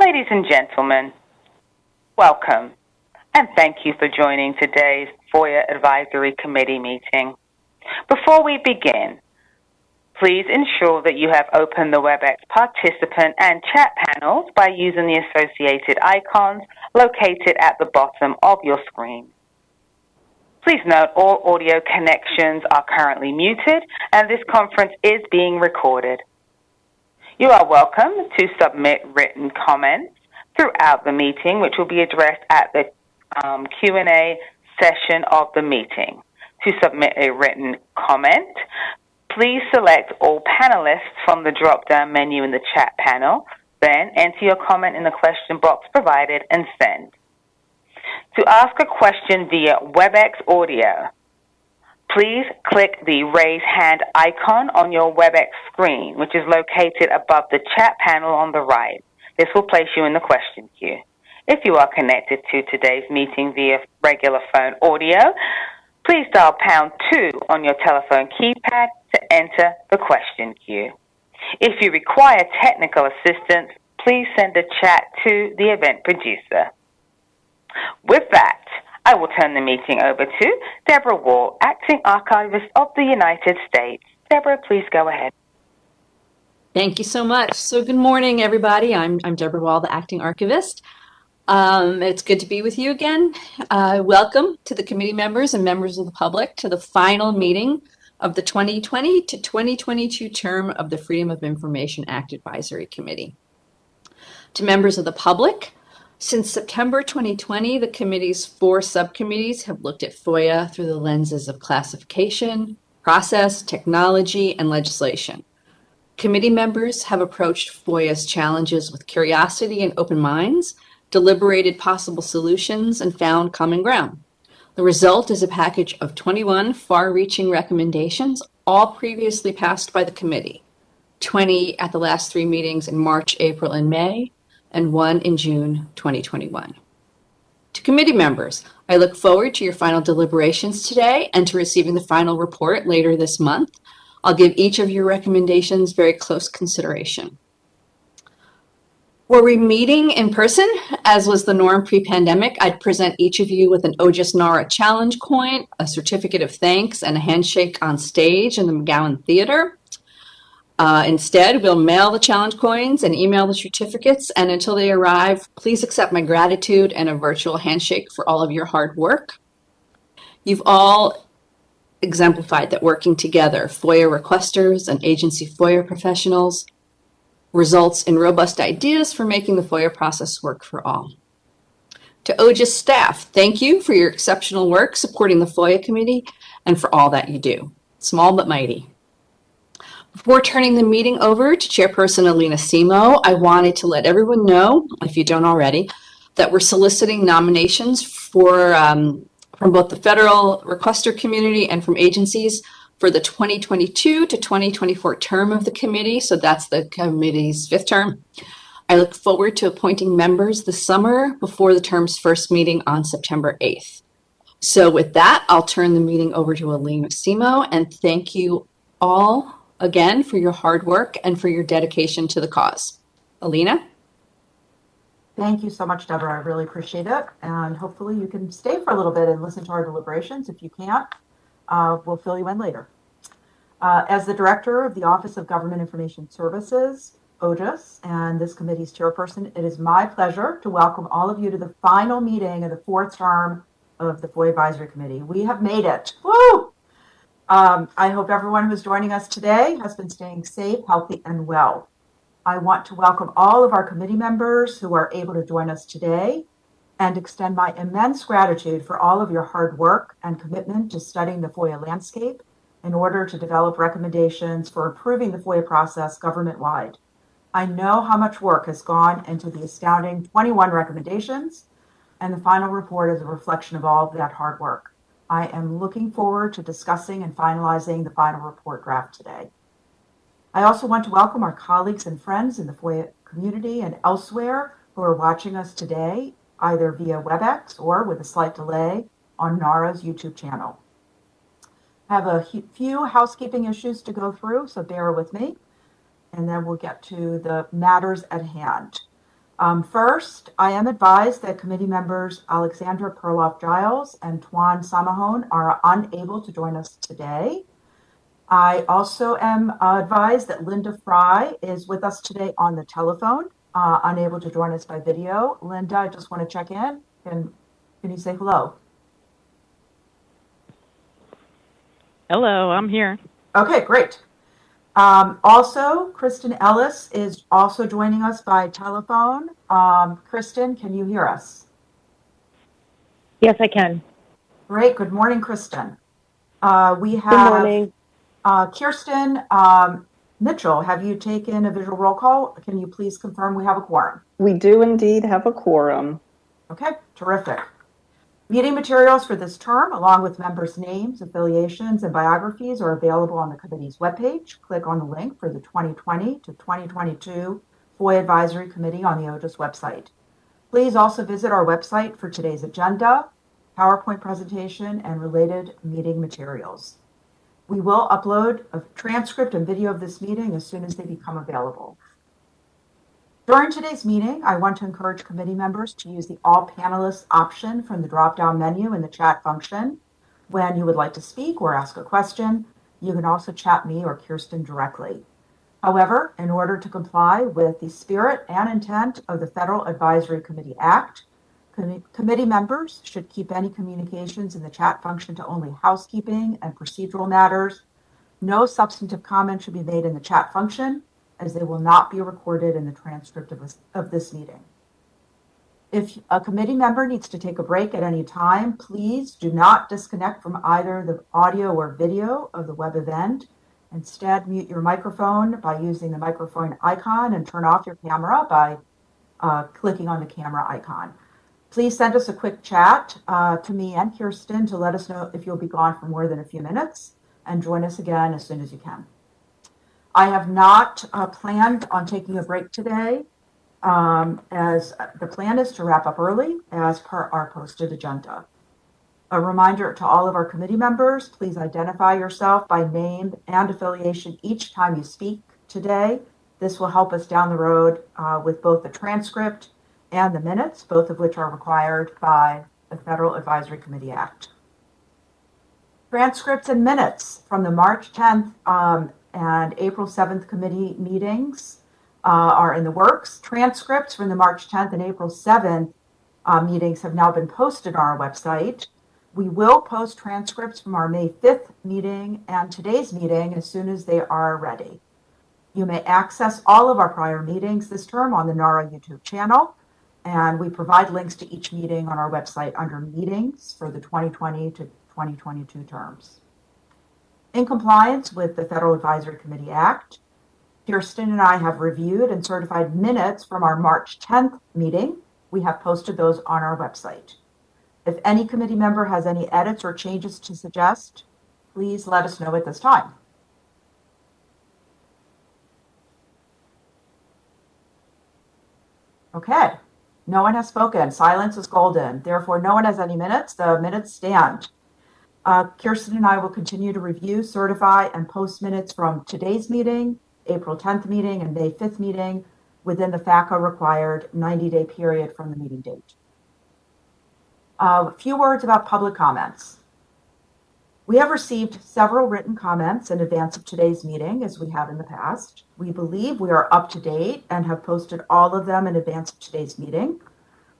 Ladies and gentlemen, welcome, and thank you for joining today's FOIA Advisory Committee meeting. Before we begin, please ensure that you have opened the WebEx participant and chat panels by using the associated icons located at the bottom of your screen. Please note all audio connections are currently muted and this conference is being recorded. You are welcome to submit written comments throughout the meeting, which will be addressed at the Q&A session of the meeting. To submit a written comment, please select all panelists from the drop-down menu in the chat panel, then enter your comment in the question box provided and send. To ask a question via WebEx audio, please click the raise hand icon on your WebEx screen, which is located above the chat panel on the right. This will place you in the question queue. If you are connected to today's meeting via regular phone audio, please dial #2 on your telephone keypad to enter the question queue. If you require technical assistance, please send a chat to the event producer. With that, I will turn the meeting over to Deborah Wall, Acting Archivist of the United States. Deborah, please go ahead. Thank you so much. So good morning, everybody. I'm Deborah Wall, the Acting Archivist. It's good to be with you again. Welcome to the committee members and members of the public to the final meeting of the 2020 to 2022 term of the Freedom of Information Act Advisory Committee. To members of the public, since September 2020, the committee's 4 subcommittees have looked at FOIA through the lenses of classification, process, technology, and legislation. Committee members have approached FOIA's challenges with curiosity and open minds, deliberated possible solutions, and found common ground. The result is a package of 21 far-reaching recommendations, all previously passed by the committee, 20 at the last 3 meetings in March, April, and May, and 1 in June 2021. To committee members, I look forward to your final deliberations today and to receiving the final report later this month. I'll give each of your recommendations very close consideration. Were we meeting in person, as was the norm pre-pandemic, I'd present each of you with an OGIS NARA challenge coin, a certificate of thanks, and a handshake on stage in the McGowan Theater. Instead, we'll mail the challenge coins and email the certificates, and until they arrive, please accept my gratitude and a virtual handshake for all of your hard work. You've all exemplified that working together, FOIA requesters and agency FOIA professionals, results in robust ideas for making the FOIA process work for all. To OGIS staff, thank you for your exceptional work supporting the FOIA committee and for all that you do. Small but mighty. Before turning the meeting over to Chairperson Alina Simo, I wanted to let everyone know, if you don't already, that we're soliciting nominations from both the federal requester community and from agencies for the 2022 to 2024 term of the committee. So that's the committee's 5th term. I look forward to appointing members this summer before the term's first meeting on September 8th. So with that, I'll turn the meeting over to Alina Simo, and thank you all again for your hard work and for your dedication to the cause. Alina? Thank you so much, Deborah. I really appreciate it. And hopefully you can stay for a little bit and listen to our deliberations. If you can't, we'll fill you in later. As the Director of the Office of Government Information Services, OGIS, and this committee's chairperson, it is my pleasure to welcome all of you to the final meeting of the 4th term of the FOIA Advisory Committee. We have made it. Woo! I hope everyone who's joining us today has been staying safe, healthy, and well. I want to welcome all of our committee members who are able to join us today and extend my immense gratitude for all of your hard work and commitment to studying the FOIA landscape in order to develop recommendations for improving the FOIA process government-wide. I know how much work has gone into the astounding 21 recommendations, and the final report is a reflection of all of that hard work. I am looking forward to discussing and finalizing the final report draft today. I also want to welcome our colleagues and friends in the FOIA community and elsewhere who are watching us today, either via WebEx or with a slight delay on NARA's YouTube channel. I have a few housekeeping issues to go through, so bear with me, and then we'll get to the matters at hand. First, I am advised that committee members Alexandra Perloff-Giles and Tuan Samahon are unable to join us today. I also am advised that Linda Fry is with us today on the telephone, unable to join us by video. Linda, I just want to check in. Can you say hello? Hello, I'm here. Okay, great. Also, Kristen Ellis is also joining us by telephone. Kristen, can you hear us? Yes, I can. Great. Good morning, Kristen. We Good have morning. Kirsten Mitchell. Have you taken a visual roll call? Can you please confirm we have a quorum? We do indeed have a quorum. Okay, terrific. Meeting materials for this term, along with members' names, affiliations, and biographies, are available on the committee's webpage. Click on the link for the 2020 to 2022 FOIA Advisory Committee on the OGIS website. Please also visit our website for today's agenda, PowerPoint presentation, and related meeting materials. We will upload a transcript and video of this meeting as soon as they become available. During today's meeting, I want to encourage committee members to use the All Panelists option from the drop-down menu in the chat function. When you would like to speak or ask a question, you can also chat me or Kirsten directly. However, in order to comply with the spirit and intent of the Federal Advisory Committee Act, committee members should keep any communications in the chat function to only housekeeping and procedural matters. No substantive comment should be made in the chat function, as they will not be recorded in the transcript of this meeting. If a committee member needs to take a break at any time, please do not disconnect from either the audio or video of the web event. Instead, mute your microphone by using the microphone icon and turn off your camera by clicking on the camera icon. Please send us a quick chat to me and Kirsten to let us know if you'll be gone for more than a few minutes, and join us again as soon as you can. I have not planned on taking a break today, as the plan is to wrap up early as per our posted agenda. A reminder to all of our committee members, please identify yourself by name and affiliation each time you speak today. This will help us down the road with both the transcript and the minutes, both of which are required by the Federal Advisory Committee Act. Transcripts and minutes from the March 10th and April 7th committee meetings are in the works. Transcripts from the March 10th and April 7th meetings have now been posted on our website. We will post transcripts from our May 5th meeting and today's meeting as soon as they are ready. You may access all of our prior meetings this term on the NARA YouTube channel, and we provide links to each meeting on our website under meetings for the 2020 to 2022 terms. In compliance with the Federal Advisory Committee Act, Kirsten and I have reviewed and certified minutes from our March 10th meeting. We have posted those on our website. If any committee member has any edits or changes to suggest, please let us know at this time. Okay, no one has spoken. Silence is golden. Therefore, no one has any minutes. The minutes stand. Kirsten and I will continue to review, certify, and post minutes from today's meeting, April 10th meeting, and May 5th meeting within the FACA required 90-day period from the meeting date. A few words about public comments. We have received several written comments in advance of today's meeting, as we have in the past. We believe we are up to date and have posted all of them in advance of today's meeting.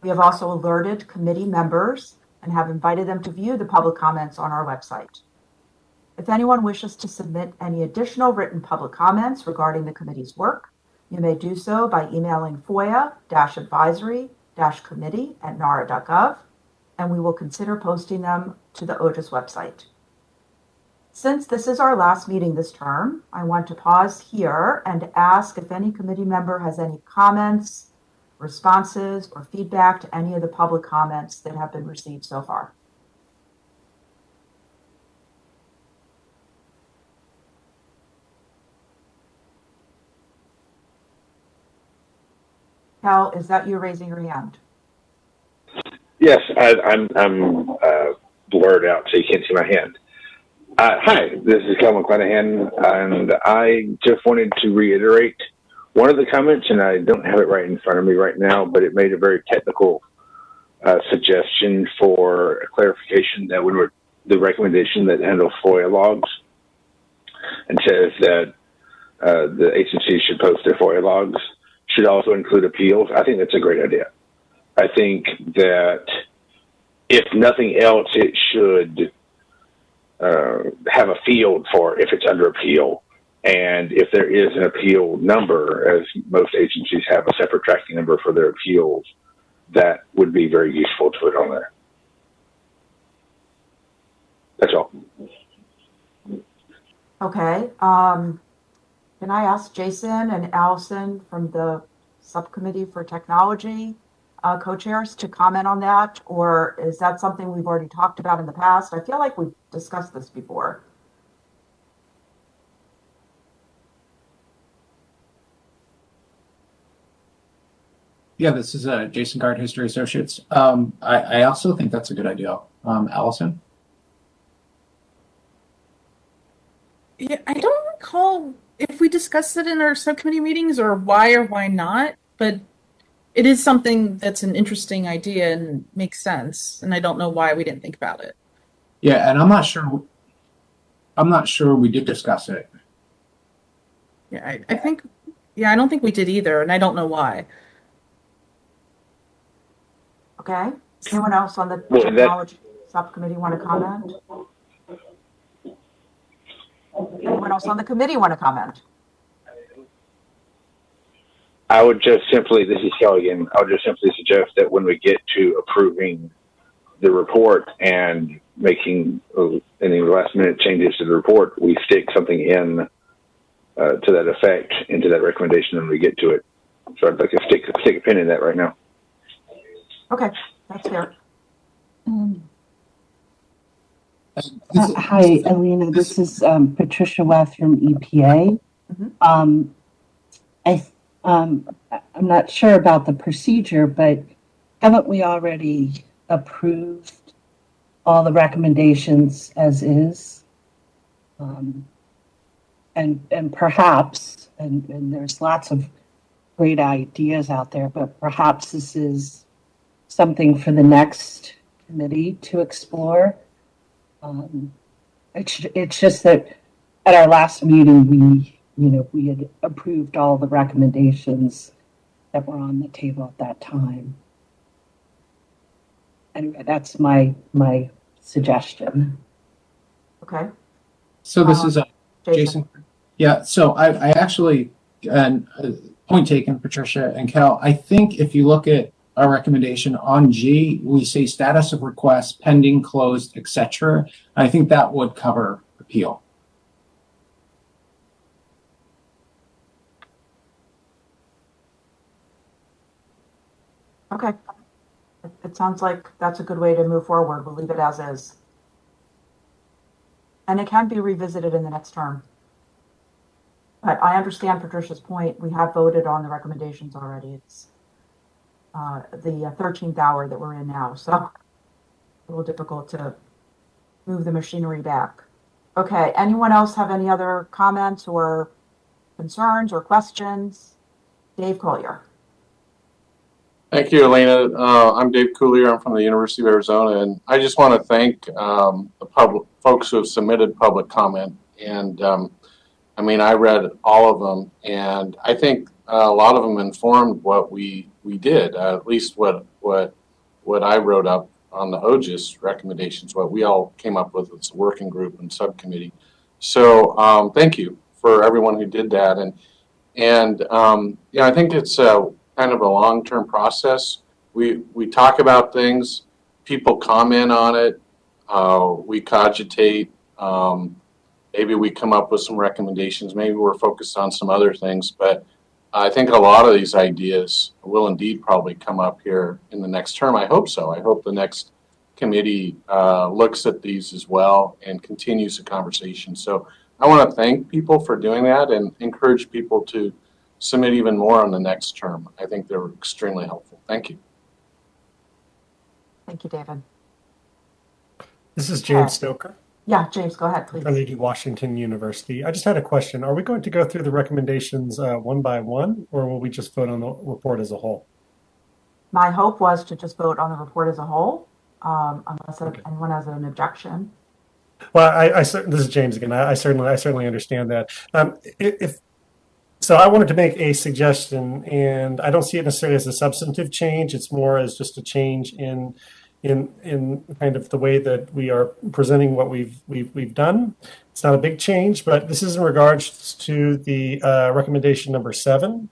We have also alerted committee members and have invited them to view the public comments on our website. If anyone wishes to submit any additional written public comments regarding the committee's work, you may do so by emailing FOIA-advisory-committee@nara.gov, and we will consider posting them to the OGIS website. Since this is our last meeting this term, I want to pause here and ask if any committee member has any comments, responses, or feedback to any of the public comments that have been received so far. Cal, is that you raising your hand? Yes, I'm blurred out, so you can't see my hand. Hi, this is Cal McClanahan, and I just wanted to reiterate One of the comments, and I don't have it right in front of me right now, but it made a very technical suggestion for a clarification that would the recommendation that handles FOIA logs and says that the agency should post their FOIA logs should also include appeals. I think that's a great idea. I think that if nothing else, it should have a field for if it's under appeal. And if there is an appeal number, as most agencies have a separate tracking number for their appeals, that would be very useful to put on there. That's all. Okay. Can I ask Jason and Allison from the Subcommittee for Technology co-chairs to comment on that? Or is that something we've already talked about in the past? I feel like we've discussed this before. Yeah, this is Jason Gard, History Associates. I also think that's a good idea. Allison? Yeah, I don't recall if we discussed it in our subcommittee meetings or why not, but it is something that's an interesting idea and makes sense, and I don't know why we didn't think about it. Yeah, and I'm not sure we did discuss it. Yeah, I think, yeah, I don't think we did either, and I don't know why. Okay. Anyone else on the Technology Subcommittee want to comment? Anyone else on the committee want to comment? I would just simply, this is Kelly again, I would just simply suggest that when we get to approving the report and making any last minute changes to the report, we stick something in to that effect into that recommendation when we get to it. So I'd like to stick a pin in that right now. Okay, that's fair. Hi, Alina. This is Patricia Weth from EPA. Mm-hmm. I'm not sure about the procedure, but haven't we already approved all the recommendations as is? And perhaps, and there's lots of great ideas out there, but perhaps this is something for the next committee to explore. It's just that at our last meeting, we had approved all the recommendations that were on the table at that time. Anyway, that's my suggestion. Okay. So this is Jason. Yeah, so I actually, point taken, Patricia and Cal, I think if you look at our recommendation on G, we say status of request, pending, closed, etc. I think that would cover appeal. Okay. It sounds like that's a good way to move forward. We'll leave it as is. And it can be revisited in the next term. But I understand Patricia's point. We have voted on the recommendations already. It's the 13th hour that we're in now, so a little difficult to move the machinery back. Okay, anyone else have any other comments or concerns or questions? Dave Collier. Thank you, Elena. I'm Dave Collier. I'm from the University of Arizona, and I just want to thank the folks who have submitted public comment. And I mean, I read all of them, and I think a lot of them informed what we did, at least what I wrote up on the OGIS recommendations, what we all came up with as a working group and subcommittee. So thank you for everyone who did that. And yeah, I think it's kind of a long-term process. We talk about things, people comment on it, we cogitate, maybe we come up with some recommendations, maybe we're focused on some other things, but I think a lot of these ideas will indeed probably come up here in the next term. I hope so. I hope the next committee looks at these as well and continues the conversation. So I want to thank people for doing that and encourage people to submit even more on the next term. I think they're extremely helpful. Thank you. Thank you, David. This is James Stoker. Yeah, James, go ahead, please. Trinity Washington University. I just had a question. Are we going to go through the recommendations one by one, or will we just vote on the report as a whole? My hope was to just vote on the report as a whole, unless anyone has an objection. Well, this is James again. I certainly understand that. So I wanted to make a suggestion, and I don't see it necessarily as a substantive change. It's more as just a change in kind of the way that we are presenting what we've done. It's not a big change, but this is in regards to the recommendation number 7,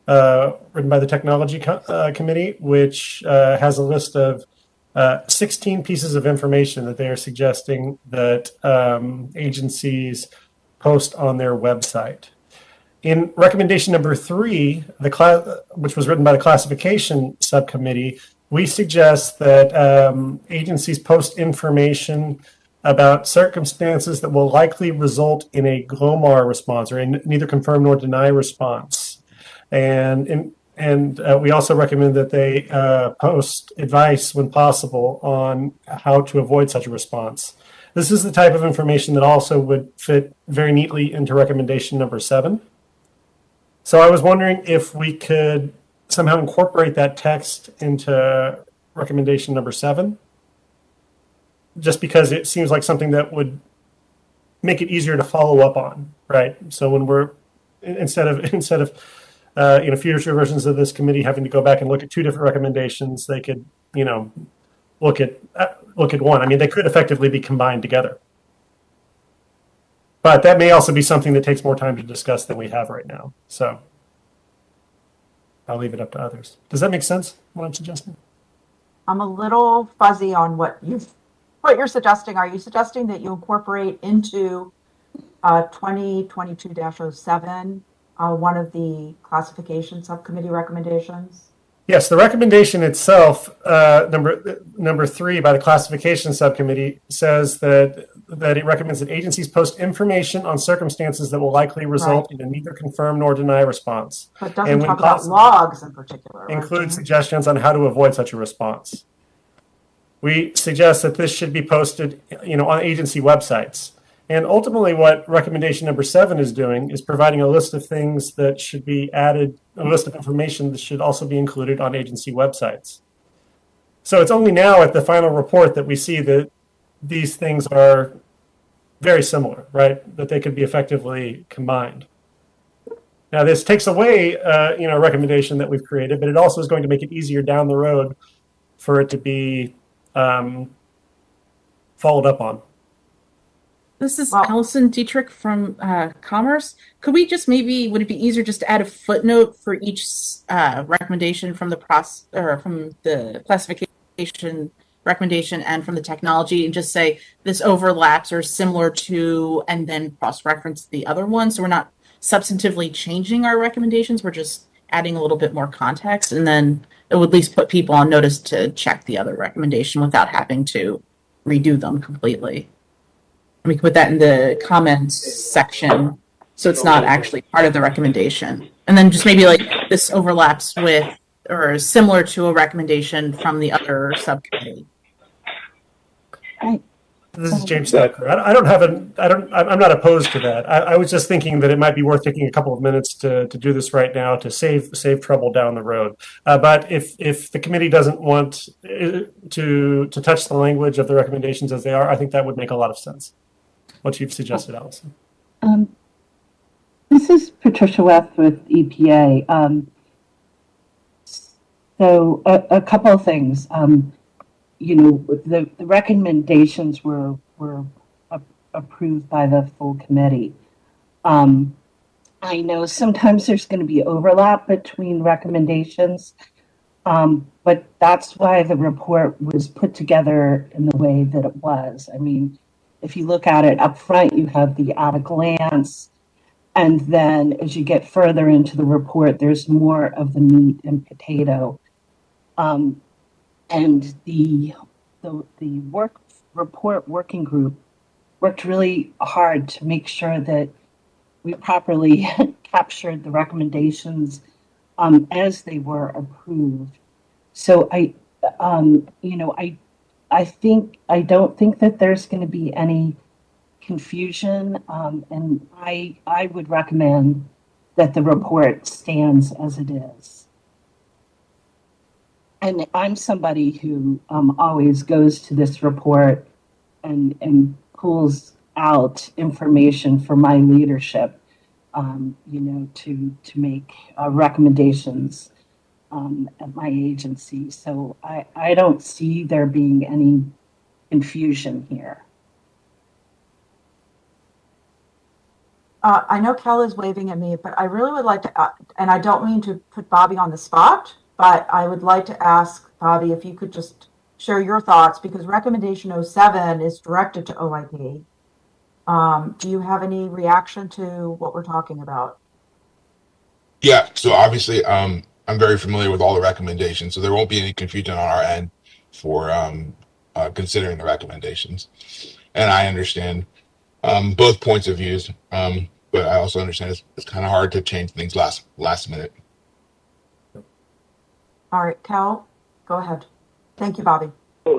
written by the Technology Committee, which has a list of 16 pieces of information that they are suggesting that agencies post on their website. In recommendation number 3, which was written by the Classification Subcommittee, we suggest that agencies post information about circumstances that will likely result in a GLOMAR response, or a neither confirm nor deny response. And we also recommend that they post advice when possible on how to avoid such a response. This is the type of information that also would fit very neatly into recommendation number 7. So I was wondering if we could somehow incorporate that text into recommendation number 7, just because it seems like something that would make it easier to follow up on, right? So when we're instead of future versions of this committee having to go back and look at 2 different recommendations, they could look at one. I mean, they could effectively be combined together. But that may also be something that takes more time to discuss than we have right now. So I'll leave it up to others. Does that make sense, what I'm suggesting? I'm a little fuzzy on what you're suggesting. Are you suggesting that you incorporate into 2022-07 one of the classification subcommittee recommendations? Yes, the recommendation itself, number 3 by the classification subcommittee, says that it recommends that agencies post information on circumstances that will likely result in a neither confirm nor deny response. But it doesn't talk about logs in particular. Include suggestions on how to avoid such a response. We suggest that this should be posted, on agency websites. And ultimately, what recommendation number 7 is doing is providing a list of things that should be added, a list of information that should also be included on agency websites. So it's only now at the final report that we see that these things are very similar, right? That they could be effectively combined. Now, this takes away, a recommendation that we've created, but it also is going to make it easier down the road for it to be followed up on. This is Allison Dietrich from Commerce. Could we just would it be easier just to add a footnote for each recommendation from the classification recommendation and from the technology, and just say this overlaps or similar to, and then cross-reference the other one? So we're not substantively changing our recommendations, we're just adding a little bit more context, and then it would at least put people on notice to check the other recommendation without having to redo them completely. We can put that in the comments section, so it's not actually part of the recommendation. And then just maybe like this overlaps with or is similar to a recommendation from the other subcommittee. This is James Tucker. I'm not opposed to that. I was just thinking that it might be worth taking a couple of minutes to do this right now to save trouble down the road. But if the committee doesn't want to touch the language of the recommendations as they are, I think that would make a lot of sense. What you've suggested, Allison. This is Patricia Weth with EPA. So a couple of things. The recommendations were approved by the full committee. I know sometimes there's going to be overlap between recommendations, but that's why the report was put together in the way that it was. I mean, if you look at it up front, you have the at a glance, and then as you get further into the report, there's more of the meat and potato. And the report working group worked really hard to make sure that we properly captured the recommendations as they were approved. So I don't think that there's going to be any confusion, and I would recommend that the report stands as it is. And I'm somebody who always goes to this report and pulls out information for my leadership, to make recommendations at my agency. So I don't see there being any confusion here. I know Kel is waving at me, but I really would like to, and I don't mean to put Bobby on the spot, but I would like to ask Bobby if you could just share your thoughts, because recommendation 07 is directed to OIP. Do you have any reaction to what we're talking about? Yeah, so obviously, I'm very familiar with all the recommendations, so there won't be any confusion on our end for considering the recommendations. And I understand both points of views, but I also understand it's kind of hard to change things last minute. All right, Cal, go ahead. Thank you, Bobby.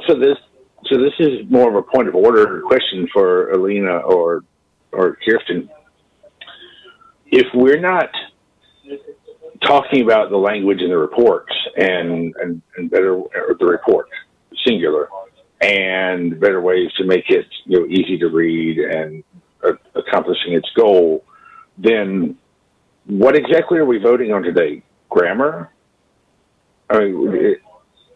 So this is more of a point of order question for Alina or Kirsten. If we're not talking about the language in the reports and better, or the report singular, and better ways to make it easy to read and accomplishing its goal, then what exactly are we voting on today? Grammar? I mean,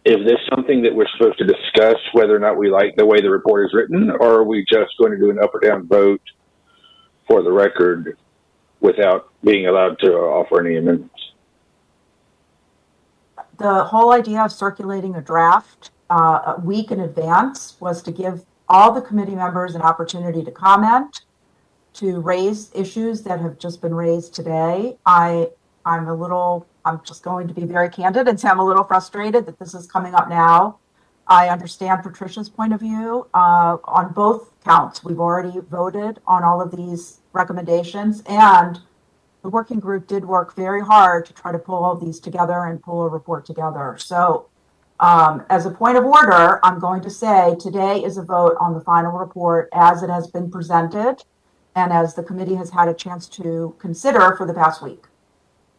is this something that we're supposed to discuss whether or not we like the way the report is written, or are we just going to do an up or down vote for the record without being allowed to offer any amendments? The whole idea of circulating a draft a week in advance was to give all the committee members an opportunity to comment, to raise issues that have just been raised today. I'm just going to be very candid and say I'm a little frustrated that this is coming up now. I understand Patricia's point of view on both counts. We've already voted on all of these recommendations, and the working group did work very hard to try to pull all these together and pull a report together. So as a point of order, I'm going to say today is a vote on the final report as it has been presented and as the committee has had a chance to consider for the past week.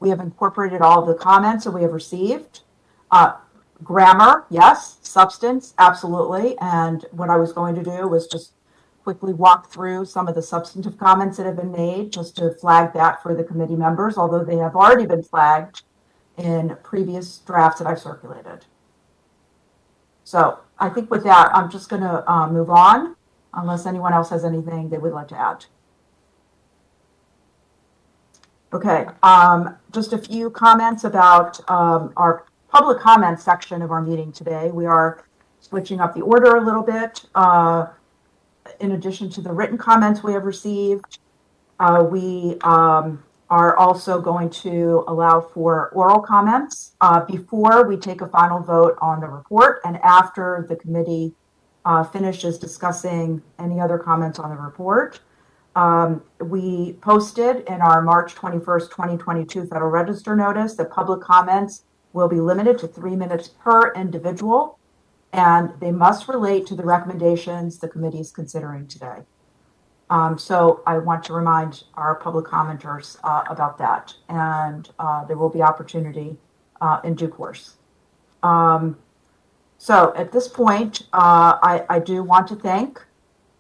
We have incorporated all of the comments that we have received. Grammar, yes. Substance, absolutely. And what I was going to do was just quickly walk through some of the substantive comments that have been made, just to flag that for the committee members, although they have already been flagged in previous drafts that I've circulated. So I think with that, I'm just going to move on, unless anyone else has anything they would like to add. Okay, just a few comments about our public comment section of our meeting today. We are switching up the order a little bit. In addition to the written comments we have received, we are also going to allow for oral comments before we take a final vote on the report and after the committee finishes discussing any other comments on the report. We posted in our March 21st, 2022 Federal Register notice that public comments will be limited to 3 minutes per individual, and they must relate to the recommendations the committee is considering today. So I want to remind our public commenters about that, and there will be opportunity in due course. So at this point, I do want to thank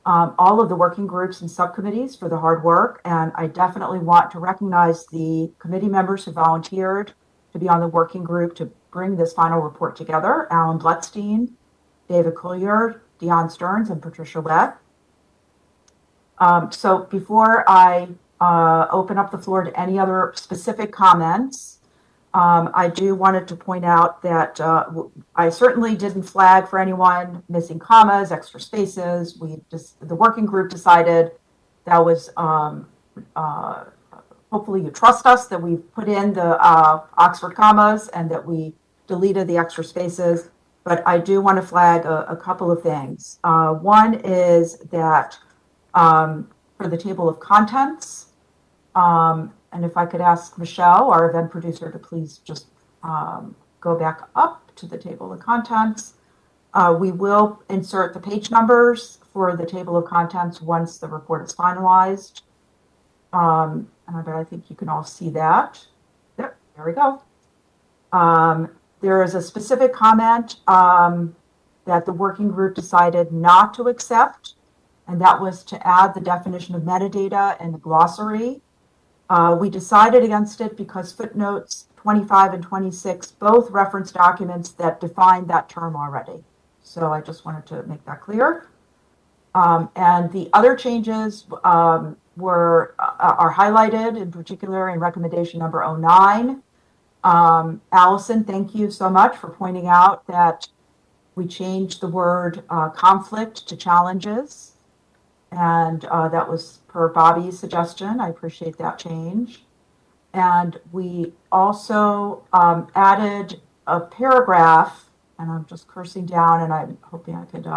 all of the working groups and subcommittees for the hard work, and I definitely want to recognize the committee members who volunteered to be on the working group to bring this final report together: Alan Bletstein, David Collier, Dion Stearns, and Patricia Webb. So before I open up the floor to any other specific comments, I do wanted to point out that I certainly didn't flag for anyone missing commas, extra spaces. The working group decided that was, hopefully you trust us, that we put in the Oxford commas and that we deleted the extra spaces. But I do want to flag a couple of things. One is that for the table of contents, and if I could ask Michelle, our event producer, to please just go back up to the table of contents. We will insert the page numbers for the table of contents once the report is finalized. And I think you can all see that. Yep, there we go. There is a specific comment that the working group decided not to accept, and that was to add the definition of metadata in the glossary. We decided against it because footnotes 25 and 26 both reference documents that define that term already. So I just wanted to make that clear. And the other changes are highlighted, in particular in recommendation number 09. Allison, thank you so much for pointing out that we changed the word conflict to challenges. And that was per Bobby's suggestion. I appreciate that change. And we also added a paragraph, and I'm just cursing down, and I'm hoping I could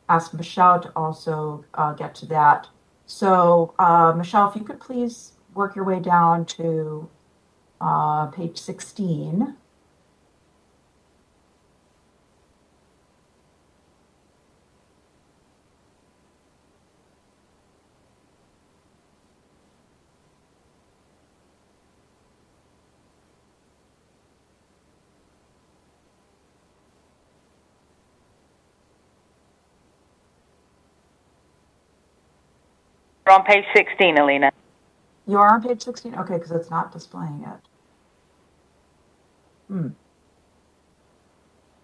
ask Michelle to also get to that. So Michelle, if you could please work your way down to page 16. We're on page 16, Alina. You are on page 16? Okay, because it's not displaying it.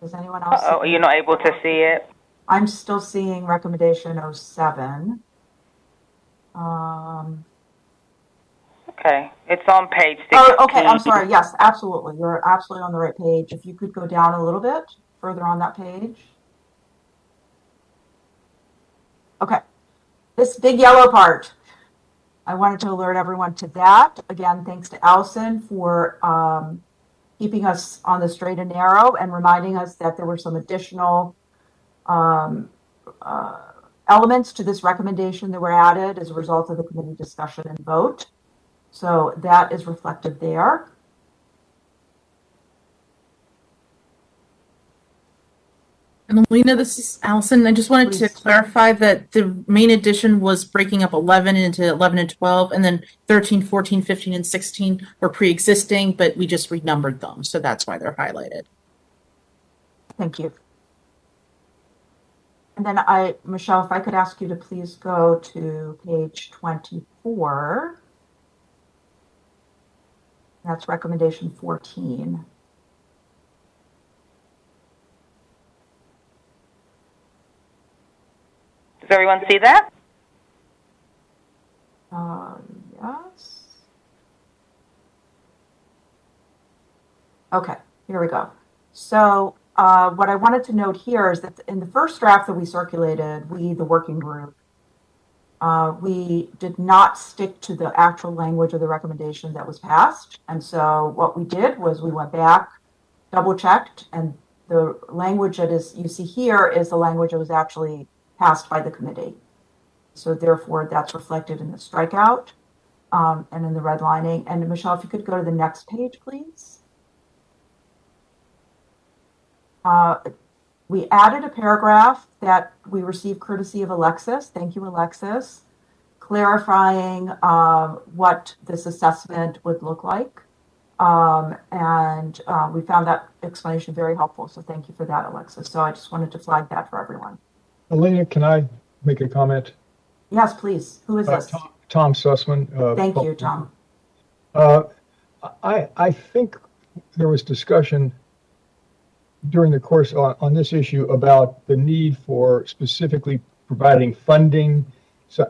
Does anyone else? Oh, you're not able to see it? I'm still seeing recommendation 07. Okay, it's on page 16. Oh, okay, I'm sorry. Yes, absolutely. You're absolutely on the right page. If you could go down a little bit further on that page. Okay, this big yellow part. I wanted to alert everyone to that. Again, thanks to Allison for keeping us on the straight and narrow and reminding us that there were some additional elements to this recommendation that were added as a result of the committee discussion and vote. So that is reflected there. And Alina, this is Allison. I just wanted to clarify that the main addition was breaking up 11 into 11 and 12, and then 13, 14, 15, and 16 were pre-existing, but we just renumbered them. So that's why they're highlighted. Thank you. And then Michelle, if I could ask you to please go to page 24. That's recommendation 14. Does everyone see that? Yes. Okay, here we go. So what I wanted to note here is that in the first draft that we circulated, the working group, we did not stick to the actual language of the recommendation that was passed. And so what we did was we went back, double checked, and the language that you see here is the language that was actually passed by the committee. So therefore that's reflected in the strikeout and in the redlining. And Michelle, if you could go to the next page, please. We added a paragraph that we received courtesy of Alexis. Thank you, Alexis. Clarifying what this assessment would look like. And we found that explanation very helpful. So thank you for that, Alexis. So I just wanted to flag that for everyone. Alina, can I make a comment? Yes, please. Who is this? Tom Sussman. Thank you, Tom. I think there was discussion during the course on this issue about the need for specifically providing funding. So,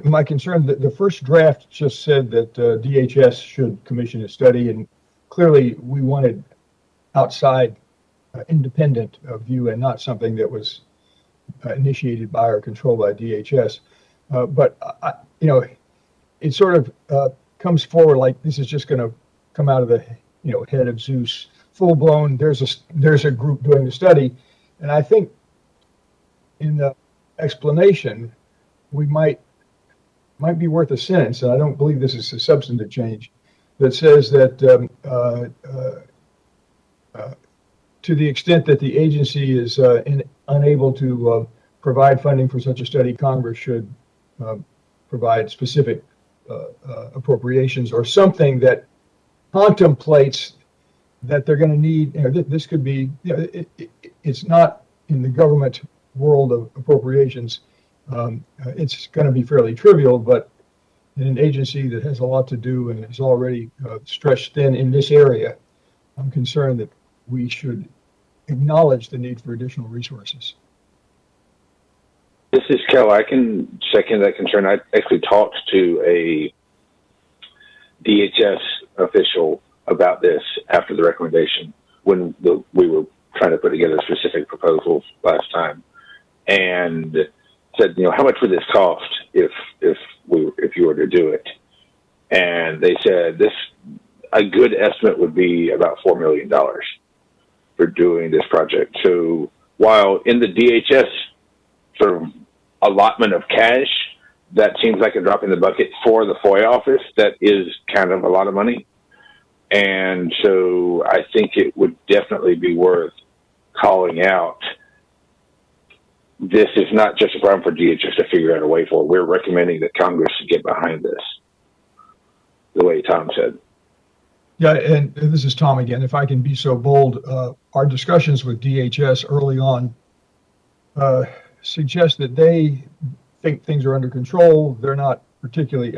my concern that the first draft just said that DHS should commission a study, and clearly we wanted outside independent view and not something that was initiated by or controlled by DHS. But it sort of comes forward like this is just going to come out of the head of Zeus, full blown. There's a group doing the study, and I think in the explanation we might be worth a sentence, and I don't believe this is a substantive change, that says that to the extent that the agency is unable to provide funding for such a study, Congress should provide specific appropriations or something that contemplates that they're going to need. This could be. It's not in the government world of appropriations. It's going to be fairly trivial, but in an agency that has a lot to do and is already stretched thin in this area, I'm concerned that we should acknowledge the need for additional resources. This is Kel. I can second that concern. I actually talked to a DHS official about this after the recommendation when we were trying to put together specific proposals last time, and said, how much would this cost if you were to do it? And they said a good estimate would be about $4 million for doing this project. So while in the DHS sort of allotment of cash, that seems like a drop in the bucket for the FOIA office, that is kind of a lot of money. And so I think it would definitely be worth calling out. This is not just a problem for DHS to figure out a way for. We're recommending that Congress get behind this, the way Tom said. Yeah, and this is Tom again. If I can be so bold, our discussions with DHS early on suggest that they think things are under control. They're not particularly,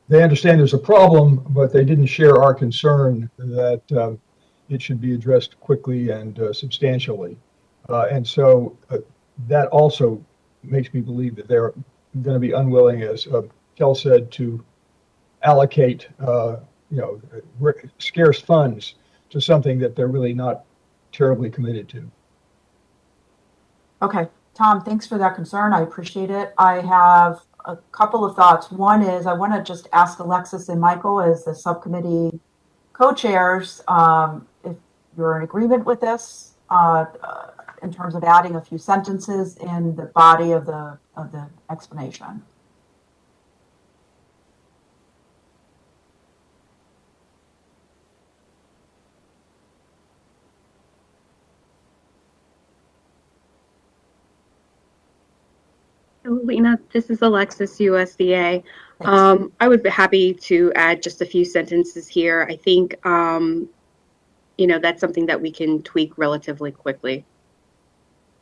they understand there's a problem, but they didn't share our concern that it should be addressed quickly and substantially. And so that also makes me believe that they're going to be unwilling, as Kel said, to allocate scarce funds to something that they're really not terribly committed to. Okay, Tom, thanks for that concern. I appreciate it. I have a couple of thoughts. One is I want to just ask Alexis and Michael, as the subcommittee co-chairs, if you're in agreement with this in terms of adding a few sentences in the body of the explanation. Lena, this is Alexis, USDA. I would be happy to add just a few sentences here. I think, that's something that we can tweak relatively quickly.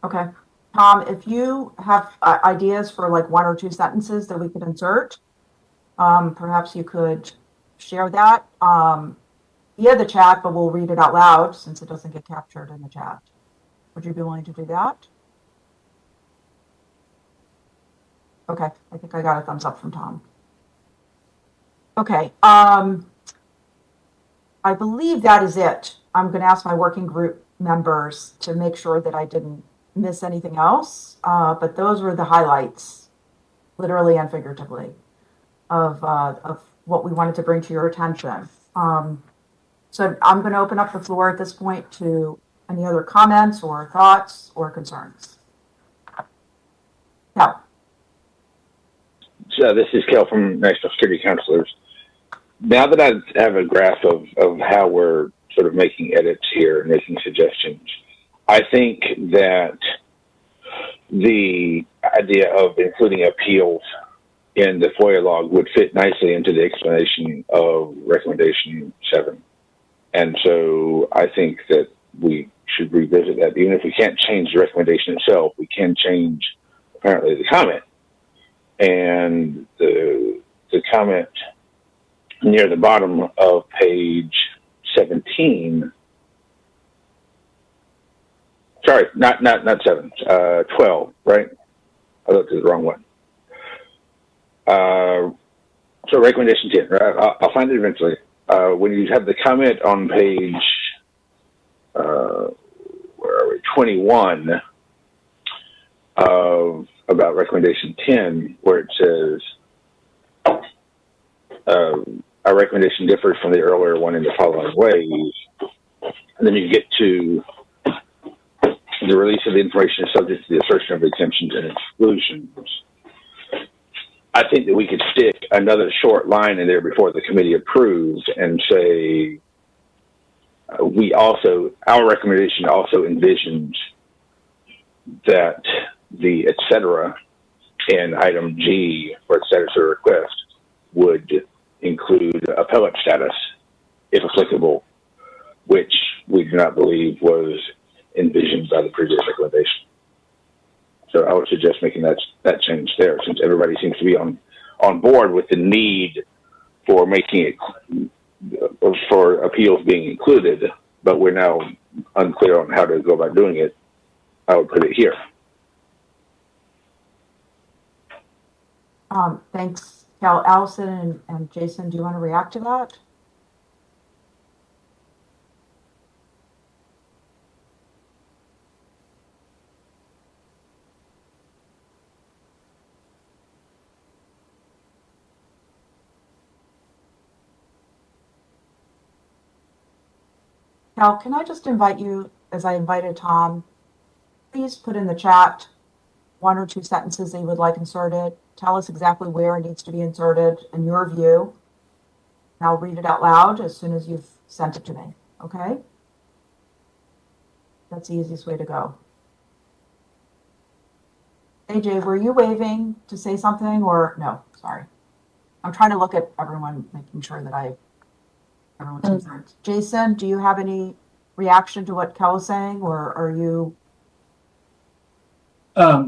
Okay. Tom, if you have ideas for like 1 or 2 sentences that we could insert, perhaps you could share that via the chat, but we'll read it out loud since it doesn't get captured in the chat. Would you be willing to do that? Okay, I think I got a thumbs up from Tom. Okay, I believe that is it. I'm going to ask my working group members to make sure that I didn't miss anything else, but those were the highlights, literally and figuratively, of what we wanted to bring to your attention. So I'm going to open up the floor at this point to any other comments or thoughts or concerns. Yeah. So this is Kel from National Security Counselors. Now that I have a grasp of how we're sort of making edits here and making suggestions, I think that the idea of including appeals in the FOIA log would fit nicely into the explanation of recommendation 7. And so I think that we should revisit that. Even if we can't change the recommendation itself, we can change apparently the comment. And the comment near the bottom of page 17, sorry, not 7, 12, right? I looked at the wrong one. So recommendation 10, right? I'll find it eventually. When you have the comment on page, where are we, 21, about recommendation 10, where it says, our recommendation differs from the earlier one in the following ways. And then you get to the release of the information is subject to the assertion of exemptions and exclusions. I think that we could stick another short line in there before the committee approves and say, our recommendation also envisions that the et cetera in item G for status of request would include appellate status, if applicable, which we do not believe was envisioned by the previous recommendation. So I would suggest making that change there, since everybody seems to be on board with the need for making it, for appeals being included, but we're now unclear on how to go about doing it. I would put it here. Thanks, Cal. Allison and Jason, do you want to react to that? Cal, can I just invite you, as I invited Tom, please put in the chat 1 or 2 sentences that you would like inserted. Tell us exactly where it needs to be inserted in your view. And I'll read it out loud as soon as you've sent it to me, okay? That's the easiest way to go. AJ, were you waving to say something or no? Sorry. I'm trying to look at everyone, making sure that everyone's concerned. Jason, do you have any reaction to what Kel was saying, or are you?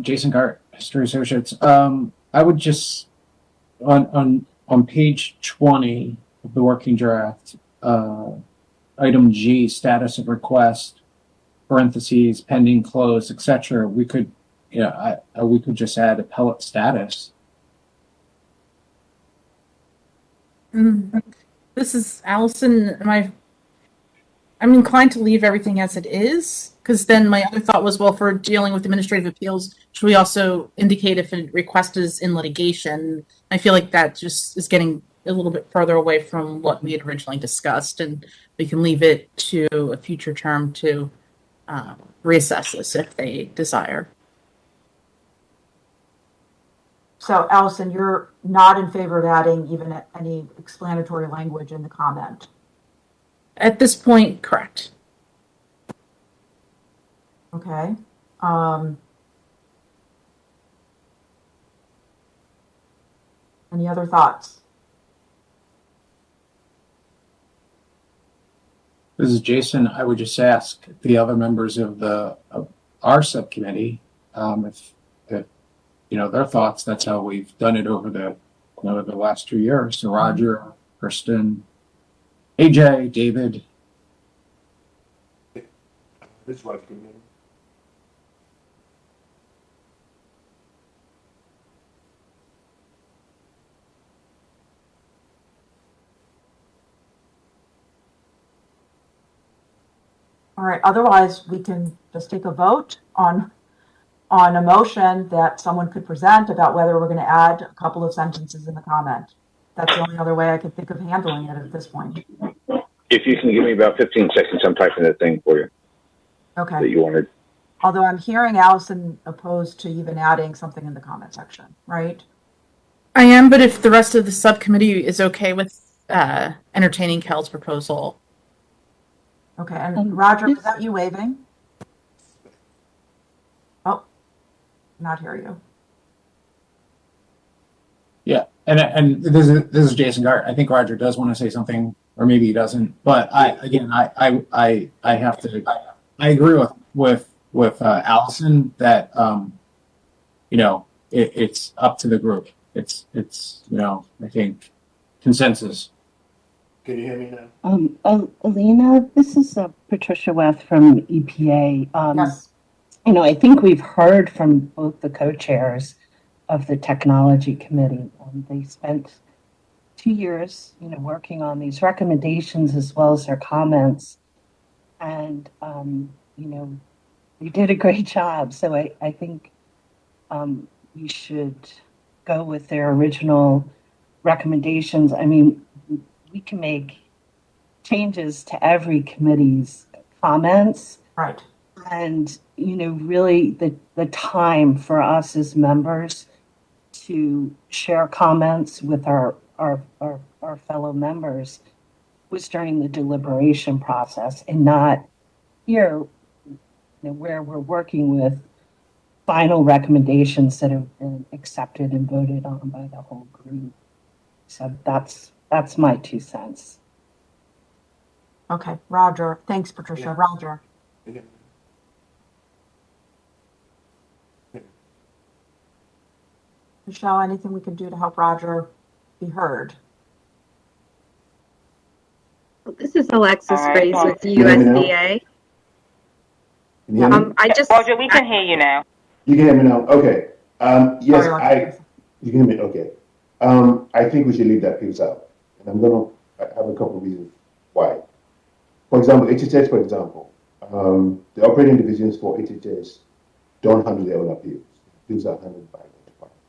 Jason Gart, History Associates. I would just on page 20 of the working draft, item G, status of request, parentheses, pending, closed, etc. We could, we could just add appellate status. This is Allison. I'm inclined to leave everything as it is, because then my other thought was, well, for dealing with administrative appeals, should we also indicate if a request is in litigation? I feel like that just is getting a little bit further away from what we had originally discussed, and we can leave it to a future term to reassess this if they desire. So, Allison, you're not in favor of adding even any explanatory language in the comment? At this point, correct. Okay. Any other thoughts? This is Jason. I would just ask the other members of our subcommittee if their thoughts. That's how we've done it over the last 2 years. So Roger, Kristen, AJ, David. This was good. All right. Otherwise, we can just take a vote on a motion that someone could present about whether we're going to add a couple of sentences in the comment. That's the only other way I could think of handling it at this point. If you can give me about 15 seconds, I'm typing that thing for you. Okay. That you wanted. Although I'm hearing Allison opposed to even adding something in the comment section, right? I am, but if the rest of the subcommittee is okay with entertaining Kel's proposal. Okay, and Roger, was that you waving? Oh, not hear you. Yeah, and this is Jason Gart. I think Roger does want to say something, or maybe he doesn't. But I have to. I agree with Allison that it's up to the group. It's I think consensus. Can you hear me now? Alina, this is Patricia Weth from EPA. Yes. I think we've heard from both the co-chairs of the technology committee. They spent 2 years, working on these recommendations as well as their comments. And, they did a great job. So I think we should go with their original recommendations. I mean, we can make changes to every committee's comments. Right. And, really the time for us as members to share comments with our fellow members was during the deliberation process, and not here where we're working with final recommendations that have been accepted and voted on by the whole group. So that's my 2 cents. Okay, Roger. Thanks, Patricia. Roger. Michelle, anything we can do to help Roger be heard? This is Alexis All right. Grace with USDA. Can you hear me? Roger, we can hear you now. You can hear me now? Okay. Yes, Sorry, you can hear me? Okay. I think we should leave that piece out. And I'm going to have a couple of reasons why. For example, HHS, for example, the operating divisions for HHS don't handle their own appeals. Appeals are handled by the department.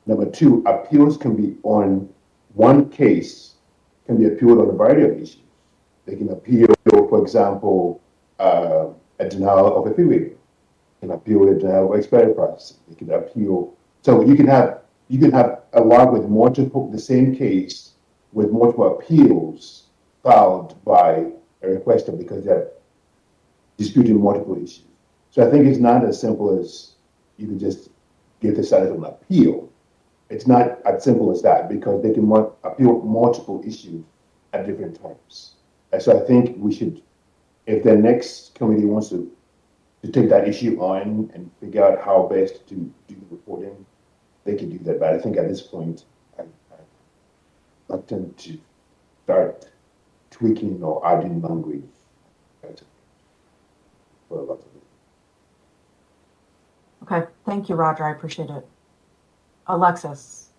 Number two, appeals can be on one case, can be appealed on a variety of issues. They can appeal, for example, a denial of a fee waiver. Can appeal a denial of expiry processing. They can appeal. So you can have a lot with multiple, the same case with multiple appeals filed by a requester because they're disputing multiple issues. So I think it's not as simple as you can just give the status of an appeal. It's not as simple as that because they can appeal multiple issues at different times. And so I think we should, if the next committee wants to take that issue on and figure out how best to do the reporting, they can do that. But I think at this point, I'm reluctant to start tweaking or adding language for a lot of it. Okay, thank you, Roger. I appreciate it. Alexis.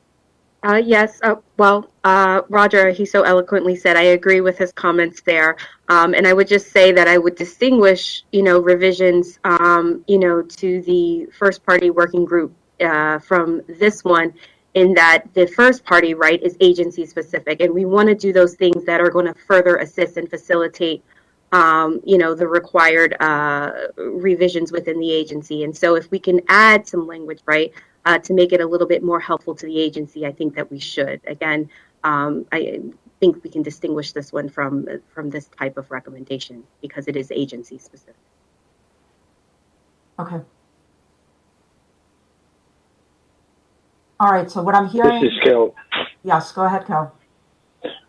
Yes, Roger, he so eloquently said, I agree with his comments there. And I would just say that I would distinguish, revisions, to the first party working group from this one, in that the first party, right, is agency specific. And we want to do those things that are going to further assist and facilitate, the required revisions within the agency. And so if we can add some language, right, to make it a little bit more helpful to the agency, I think that we should. Again, I think we can distinguish this one from this type of recommendation because it is agency specific. Okay. All right, so what I'm hearing... This is Kel. Yes, go ahead, Kel.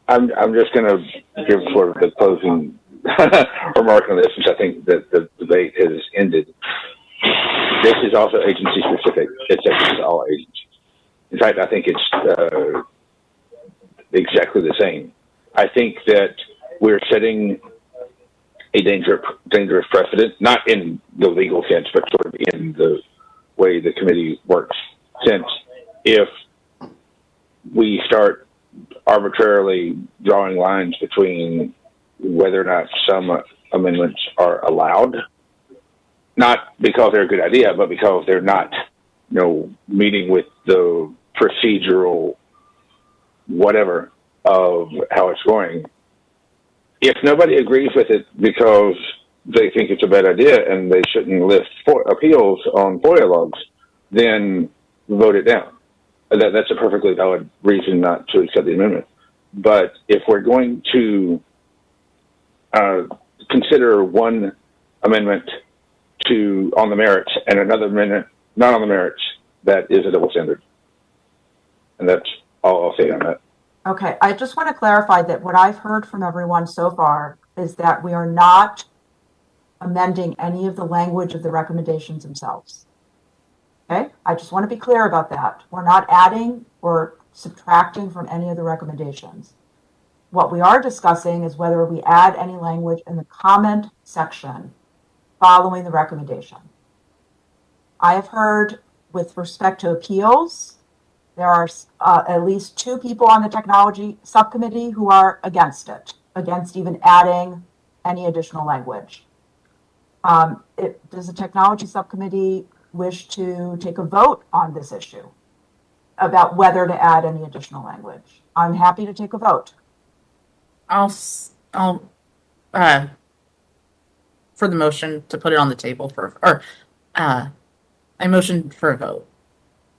I'm just going to give sort of the closing remark on this, since I think that the debate has ended. This is also agency specific. It's all agencies. In fact, I think it's exactly the same. I think that we're setting a dangerous precedent, not in the legal sense, but sort of in the way the committee works. Since if we start arbitrarily drawing lines between whether or not some amendments are allowed, not because they're a good idea, but because they're not, meeting with the procedural whatever of how it's going. If nobody agrees with it because they think it's a bad idea and they shouldn't list appeals on FOIA logs, then vote it down. That's a perfectly valid reason not to accept the amendment. But if we're going to consider one amendment on the merits and another amendment not on the merits, that is a double standard. And that's all I'll say on that. Okay, I just want to clarify that what I've heard from everyone so far is that we are not amending any of the language of the recommendations themselves. Okay, I just want to be clear about that. We're not adding or subtracting from any of the recommendations. What we are discussing is whether we add any language in the comment section following the recommendation. I have heard with respect to appeals, there are at least 2 people on the technology subcommittee who are against it, against even adding any additional language. Does the technology subcommittee wish to take a vote on this issue about whether to add any additional language? I'm happy to take a vote. I'll for the motion to put it on the table I motion for a vote.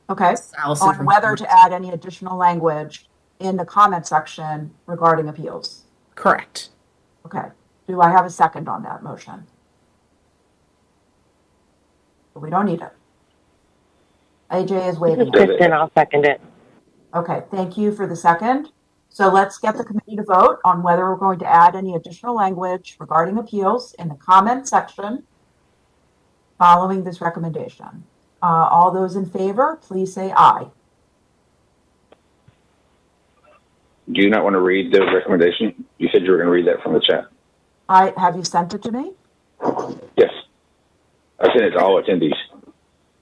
Okay, on whether to add any additional language in the comment section regarding appeals. Correct. Okay, do I have a second on that motion? but we don't need it. AJ is This waving is it. Kristen. I'll second it. Okay, thank you for the second. So let's get the committee to vote on whether we're going to add any additional language regarding appeals in the comment section following this recommendation. All those in favor, please say aye. Do you not want to read the recommendation? You said you were going to read that from the chat. Have you sent it to me? Yes. I sent it to all attendees.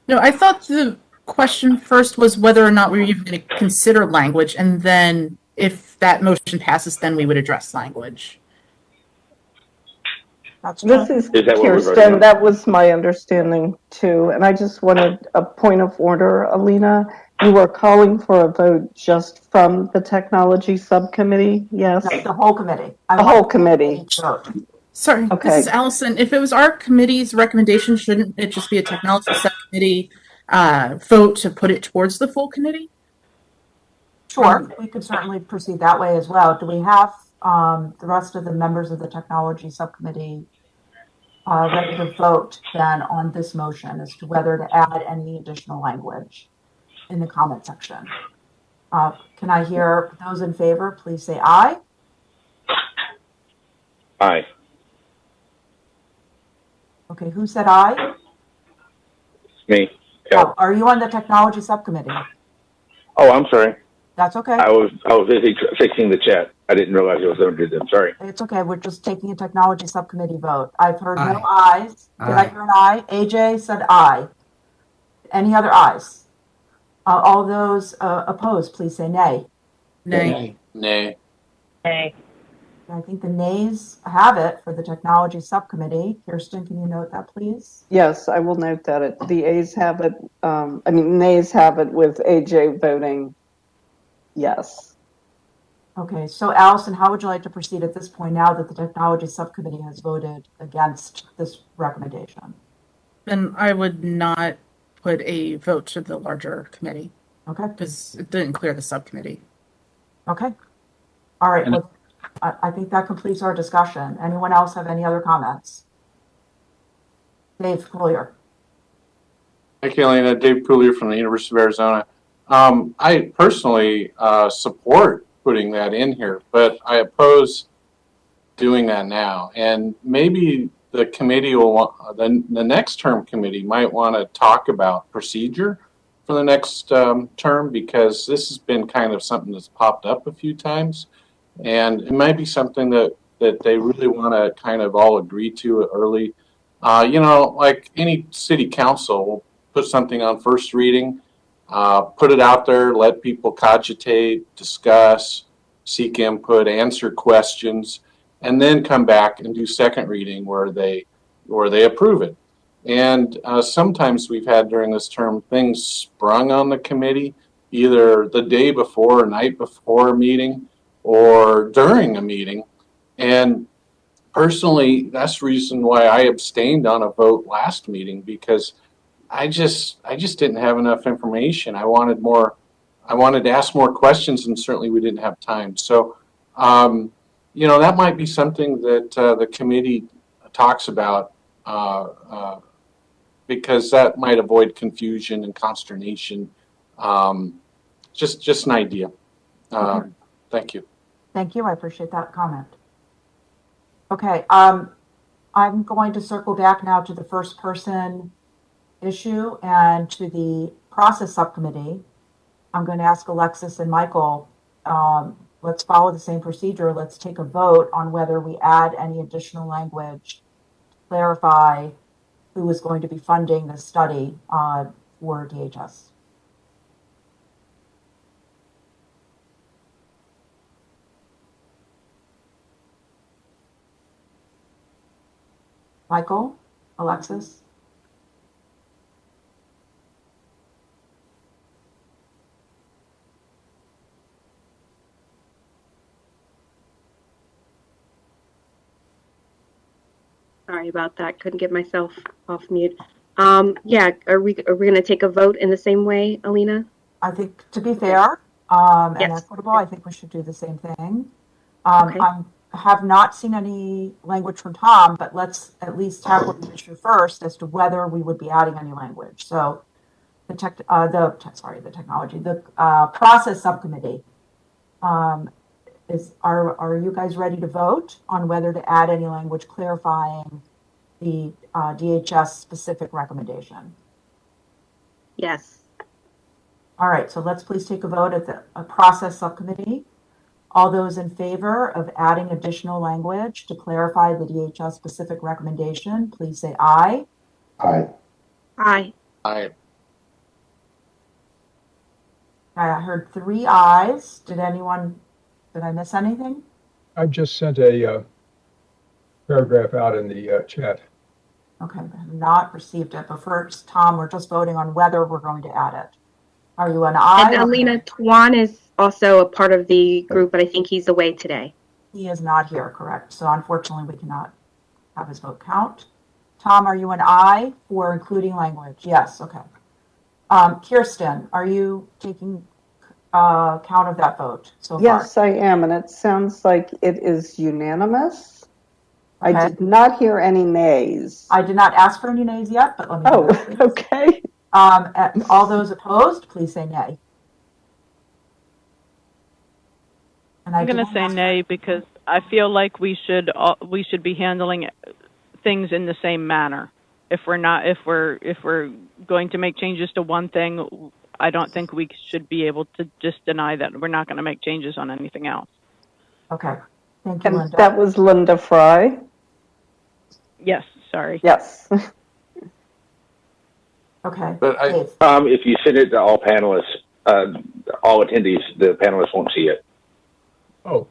No, I thought the question first was whether or not we were even going to consider language, and then if that motion passes, then we would address language. This is Is that what we're voting Kirsten. on? That was my understanding too. And I just wanted a point of order, Alina. You were calling for a vote just from the technology subcommittee, yes? No, the whole committee. The whole committee. Vote. Sorry, Okay. this is Allison. If it was our committee's recommendation, shouldn't it just be a technology subcommittee vote to put it towards the full committee? Sure, we could certainly proceed that way as well. Do we have the rest of the members of the technology subcommittee ready to vote then on this motion as to whether to add any additional language in the comment section? Can I hear those in favor, please say aye. Aye. Okay, who said aye? Me. Oh, are you on the technology subcommittee? Oh, I'm sorry. That's okay. I was busy fixing the chat. I didn't realize it was under them. Sorry. It's okay. We're just taking a technology subcommittee vote. I've heard no Aye. ayes. Did I hear an aye? AJ said aye. Any other ayes? All those opposed, please say nay. Nay. Nay. Nay. I think the nays have it for the technology subcommittee. Kirsten, can you note that, please? Yes, I will note that the A's have it, nays have it with AJ voting yes. Okay, so Allison, how would you like to proceed at this point now that the technology subcommittee has voted against this recommendation? Then I would not put a vote to the larger committee. Okay. Because it didn't clear the subcommittee. Okay. All right. Well, I think that completes our discussion. Anyone else have any other comments? Dave Collier. Thank you, Elena. Dave Coolier from the University of Arizona. I personally support putting that in here, but I oppose doing that now. And maybe the committee will want, the next term committee might want to talk about procedure for the next term, because this has been kind of something that's popped up a few times. And it might be something that they really want to kind of all agree to early. Like any city council will put something on first reading, put it out there, let people cogitate, discuss, seek input, answer questions, and then come back and do second reading where they approve it. And sometimes we've had during this term things sprung on the committee, either the day before or night before a meeting or during a meeting. And personally, that's the reason why I abstained on a vote last meeting, because I just didn't have enough information. I wanted to ask more questions, and certainly we didn't have time. So, that might be something that the committee talks about, because that might avoid confusion and consternation. Just an idea. Thank you. Thank you. I appreciate that comment. Okay. I'm going to circle back now to the first person issue and to the process subcommittee. I'm going to ask Alexis and Michael, let's follow the same procedure. Let's take a vote on whether we add any additional language, clarify who is going to be funding the study for DHS. Michael, Alexis? Sorry about that. Couldn't get myself off mute. Yeah, are we going to take a vote in the same way, Alina? I think to be fair and equitable, I think we should do the same thing. I'm have not seen any language from Tom, but let's at least tackle the issue first as to whether we would be adding any language. So the process subcommittee, are you guys ready to vote on whether to add any language clarifying the DHS specific recommendation? Yes. All right, so let's please take a vote at the process subcommittee. All those in favor of adding additional language to clarify the DHS specific recommendation, please say aye. Aye. Aye. Aye. I heard 3 ayes. Did I miss anything? I've just sent a paragraph out in the chat. Okay, I have not received it, but first, Tom, we're just voting on whether we're going to add it. Are you an aye? And Alina Tuan is also a part of the group, but I think he's away today. He is not here, correct. So unfortunately, we cannot have his vote count. Tom, are you an aye for including language? Yes, okay. Kirsten, are you taking count of that vote so far? Yes, I am, and it sounds like it is unanimous. Okay. I did not hear any nays. I did not ask for any nays yet, but let me know. Okay. All those opposed, please say nay. And I'm going to say nay because I feel like we should be handling things in the same manner. If we're going to make changes to one thing, I don't think we should be able to just deny that we're not going to make changes on anything else. Okay. Thank you, And Linda. that was Linda Fry. Yes, sorry. Yes. Okay. But if you send it to all panelists, all attendees, the panelists won't see it. Oh.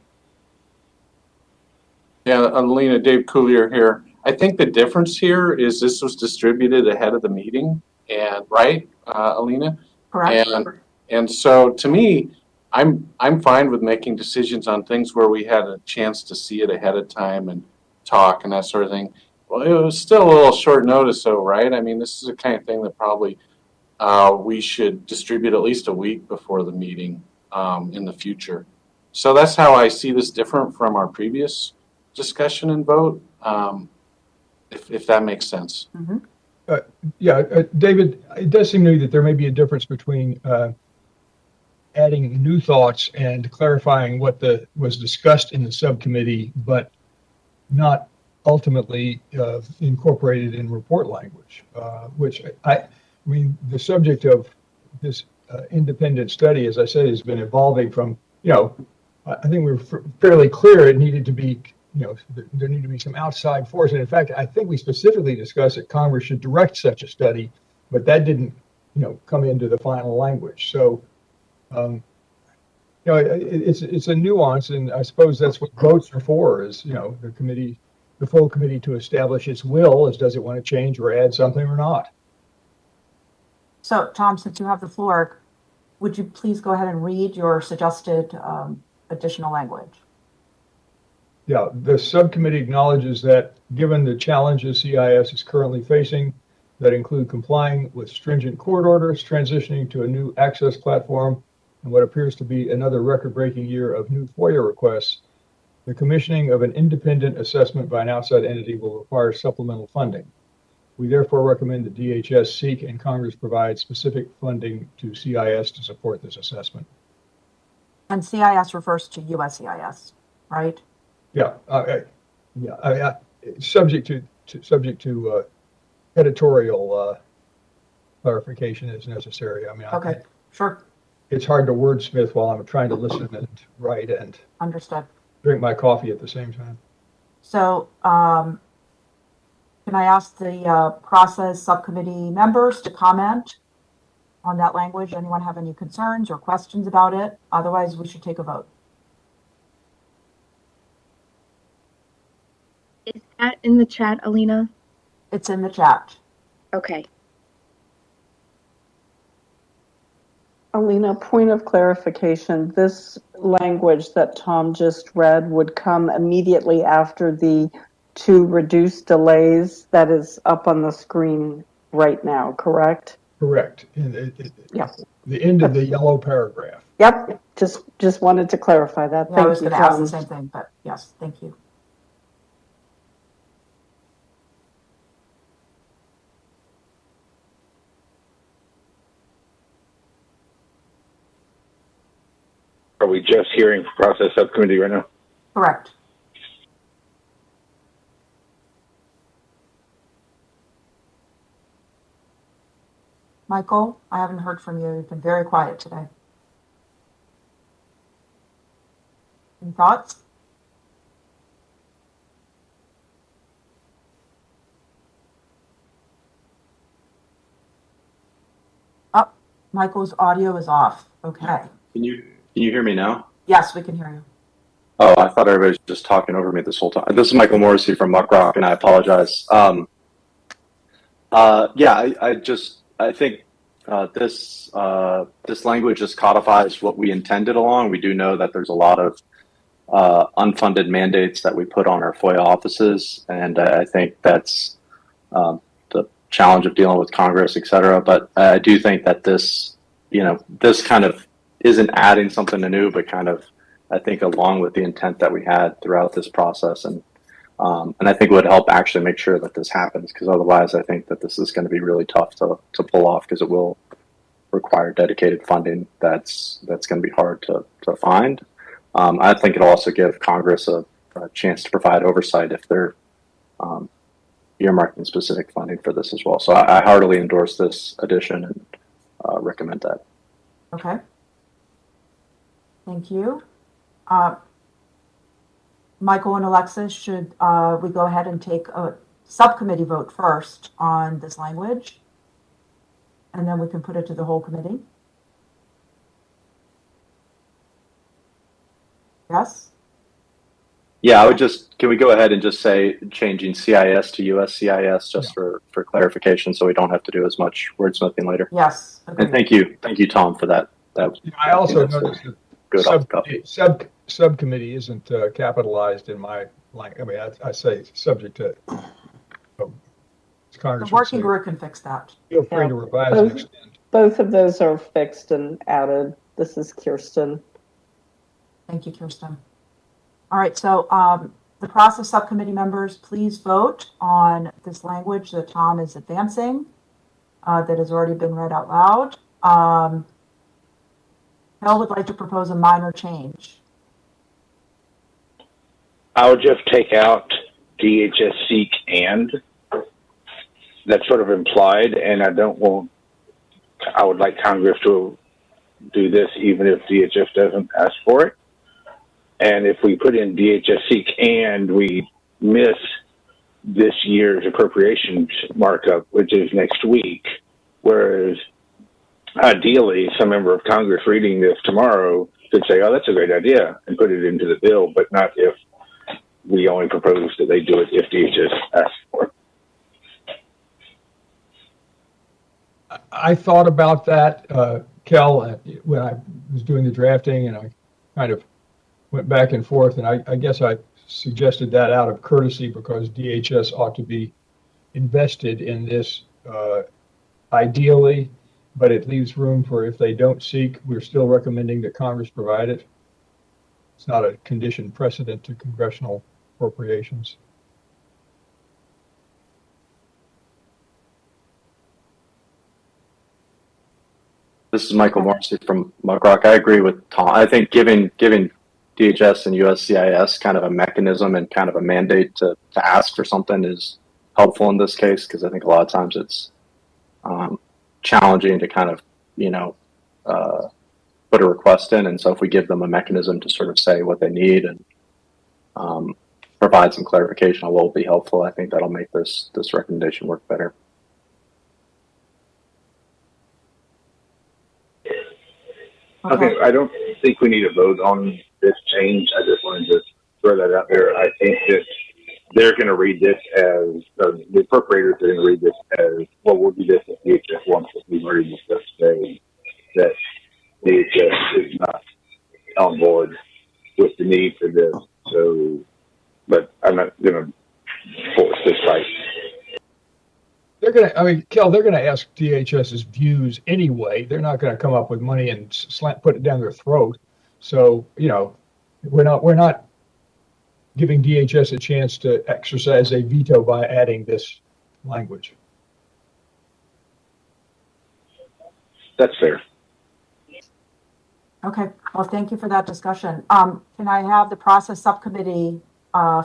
Yeah, Alina, Dave Coulier here. I think the difference here is this was distributed ahead of the meeting, and right, Alina? Correct. And so to me, I'm fine with making decisions on things where we had a chance to see it ahead of time and talk and that sort of thing. Well, it was still a little short notice, though, right? I mean, this is the kind of thing that probably we should distribute at least a week before the meeting in the future. So that's how I see this different from our previous discussion and vote, if that makes sense. Mm-hmm. David, it does seem to me that there may be a difference between adding new thoughts and clarifying what was discussed in the subcommittee, but not ultimately incorporated in report language, which I mean, the subject of this independent study, as I said, has been evolving from, I think we were fairly clear it needed to be, there needed to be some outside force. And in fact, I think we specifically discussed that Congress should direct such a study, but that didn't, come into the final language. So, it's a nuance, and I suppose that's what votes are for, is, the full committee to establish its will, as does it want to change or add something or not. So, Tom, since you have the floor, would you please go ahead and read your suggested additional language? Yeah, the subcommittee acknowledges that given the challenges CIS is currently facing that include complying with stringent court orders, transitioning to a new access platform, and what appears to be another record-breaking year of new FOIA requests, the commissioning of an independent assessment by an outside entity will require supplemental funding. We therefore recommend that DHS seek and Congress provide specific funding to CIS to support this assessment. And CIS refers to USCIS, right? Yeah, subject to editorial clarification is necessary. I mean, okay, sure. It's hard to wordsmith while I'm trying to listen and write and understood. Drink my coffee at the same time. So, can I ask the process subcommittee members to comment on that language? Anyone have any concerns or questions about it? Otherwise, we should take a vote. Is that in the chat, Alina? It's in the chat. Okay. Alina, point of clarification, this language that Tom just read would come immediately after the 2 reduced delays that is up on the screen right now, correct? Correct. Yeah. The end of the yellow paragraph. Yep, just wanted to clarify that. Yeah, I Thank was you, going to ask the Tom. same thing, but yes, thank you. Are we just hearing process subcommittee right now? Correct. Michael, I haven't heard from you. You've been very quiet today. Any thoughts? Oh, Michael's audio is off. Okay. Can you hear me now? Yes, we can hear you. Oh, I thought everybody was just talking over me this whole time. This is Michael Morrissey from Muck Rock, and I apologize. Yeah, I think this language just codifies what we intended along. We do know that there's a lot of unfunded mandates that we put on our FOIA offices, and I think that's the challenge of dealing with Congress, et cetera. But I do think that this kind of isn't adding something new, but kind of, I think, along with the intent that we had throughout this process, and I think it would help actually make sure that this happens, because otherwise I think that this is going to be really tough to pull off, because it will require dedicated funding that's going to be hard to find. I think it'll also give Congress a chance to provide oversight if they're earmarking specific funding for this as well. So I heartily endorse this addition and recommend that. Okay. Thank you. Michael and Alexis, should we go ahead and take a subcommittee vote first on this language? And then we can put it to the whole committee? Yes? Yeah, can we go ahead and just say changing CIS to USCIS just for clarification, so we don't have to do as much wordsmithing later? Yes. Agreed. And thank you, Tom, for that. I also noticed that subcommittee isn't capitalized in my language. I mean, I say subject to Congress. The working group can fix that. Feel free to revise and extend. Both of those are fixed and added. This is Kirsten. Thank you, Kirsten. All right, so the process subcommittee members, please vote on this language that Tom is advancing, that has already been read out loud. Mel would like to propose a minor change. I would just take out DHS seek and. That's sort of implied, and I would like Congress to do this even if DHS doesn't ask for it. And if we put in DHS seek and we miss this year's appropriations markup, which is next week, whereas ideally some member of Congress reading this tomorrow could say, oh, that's a great idea, and put it into the bill, but not if we only propose that they do it if DHS asks for it. I thought about that, Kel, when I was doing the drafting, and I kind of went back and forth, and I guess I suggested that out of courtesy because DHS ought to be invested in this ideally, but it leaves room for if they don't seek, we're still recommending that Congress provide it. It's not a condition precedent to congressional appropriations. This is Michael Morrissey from Muck Rock. I agree with Tom. I think giving DHS and USCIS kind of a mechanism and kind of a mandate to ask for something is helpful in this case, because I think a lot of times it's challenging to kind of, put a request in. And so if we give them a mechanism to sort of say what they need and provide some clarification on what will be helpful, I think that'll make this recommendation work better. Okay, I don't think we need a vote on this change. I just wanted to throw that out there. I think that they're going to read this as, the appropriators are going to read this as, well, we'll do this if DHS wants it. We've already discussed today that DHS is not on board with the need for this. So, but I'm not going to force this fight. they're going to, I mean, Kel, they're going to ask DHS's views anyway. They're not going to come up with money and put it down their throat. So, you know, we're not giving DHS a chance to exercise a veto by adding this language. That's fair. Okay, well, thank you for that discussion. Can I have the process subcommittee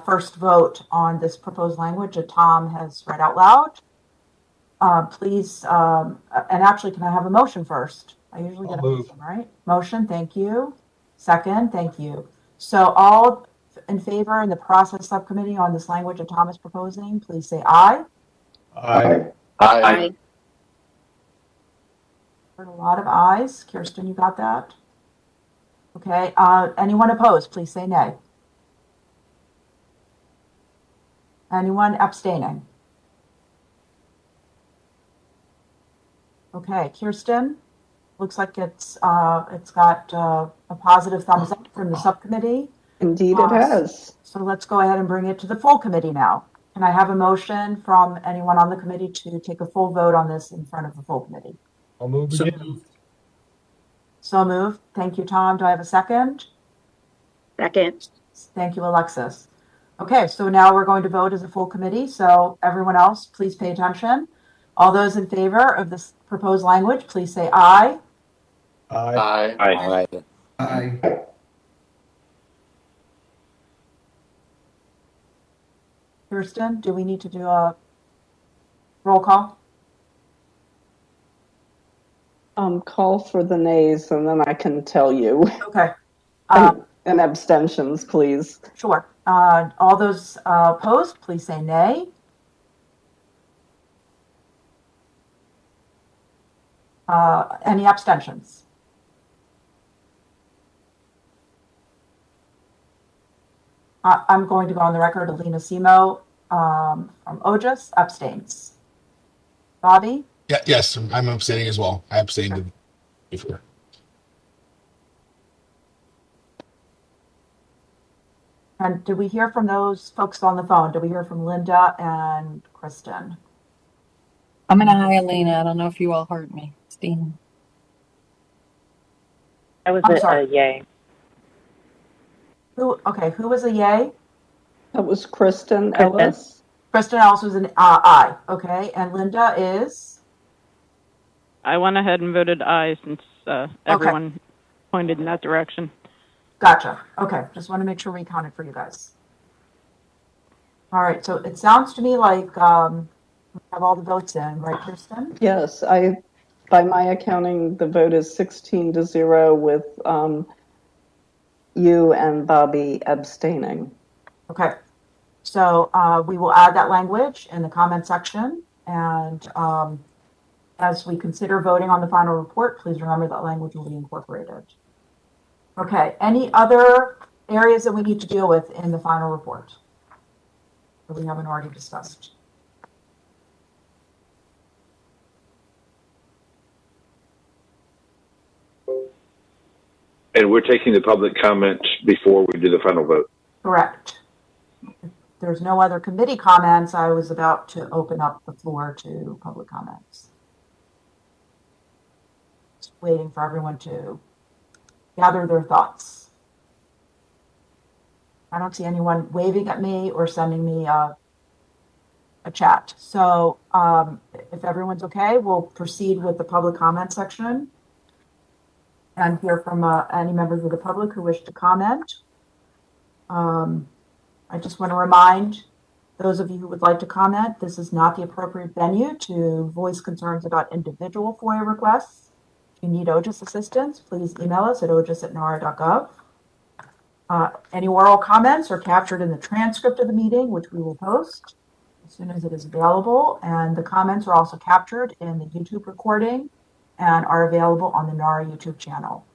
first vote on this proposed language that Tom has read out loud? Please, and actually, can I have a motion first? I usually get a motion, right? Motion, thank you. Second, thank you. So all in favor in the process subcommittee on this language that Tom is proposing, please say aye. Aye. Aye. Heard a lot of ayes. Kirsten, you got that? Okay, anyone opposed, please say nay. Anyone abstaining? Okay, Kirsten, looks like it's got a positive thumbs up from the subcommittee. Indeed it has. So let's go ahead and bring it to the full committee now. Can I have a motion from anyone on the committee to take a full vote on this in front of the full committee? I'll move again. So moved. Thank you, Tom. Do I have a second? Second. Thank you, Alexis. Okay, so now we're going to vote as a full committee. So everyone else, please pay attention. All those in favor of this proposed language, please say aye. Aye. Aye. Aye. Kirsten, do we need to do a roll call? Call for the nays and then I can tell you. Okay. And abstentions, please. Sure. All those opposed, please say nay. Any abstentions? I'm going to go on the record. Alina Simo from OJIS abstains. Bobby? Yeah, yes, I'm abstaining as well. I abstained before. And did we hear from those folks on the phone? Did we hear from Linda and Kristen? I'm an aye, Elena. I don't know if you all heard me. Steen. I was a yay. Who was a yay? That was Kristen Ellis. Kristen Ellis was an aye. Okay, and Linda is? I went ahead and voted aye since everyone pointed in that direction. Gotcha. Okay, just want to make sure we counted for you guys. All right, so it sounds to me like we have all the votes in, right, Kirsten? Yes, by my accounting, the vote is 16-0 with you and Bobby abstaining. Okay, so we will add that language in the comment section, and as we consider voting on the final report, please remember that language will be incorporated. Okay, any other areas that we need to deal with in the final report that we haven't already discussed? And we're taking the public comment before we do the final vote. Correct. If there's no other committee comments, I was about to open up the floor to public comments. Just waiting for everyone to gather their thoughts. I don't see anyone waving at me or sending me a chat. So if everyone's okay, we'll proceed with the public comment section and hear from any members of the public who wish to comment. I just want to remind those of you who would like to comment, this is not the appropriate venue to voice concerns about individual FOIA requests. If you need OJIS assistance, please email us at ojis@nara.gov. Any oral comments are captured in the transcript of the meeting, which we will post as soon as it is available. And the comments are also captured in the YouTube recording and are available on the NARA YouTube channel.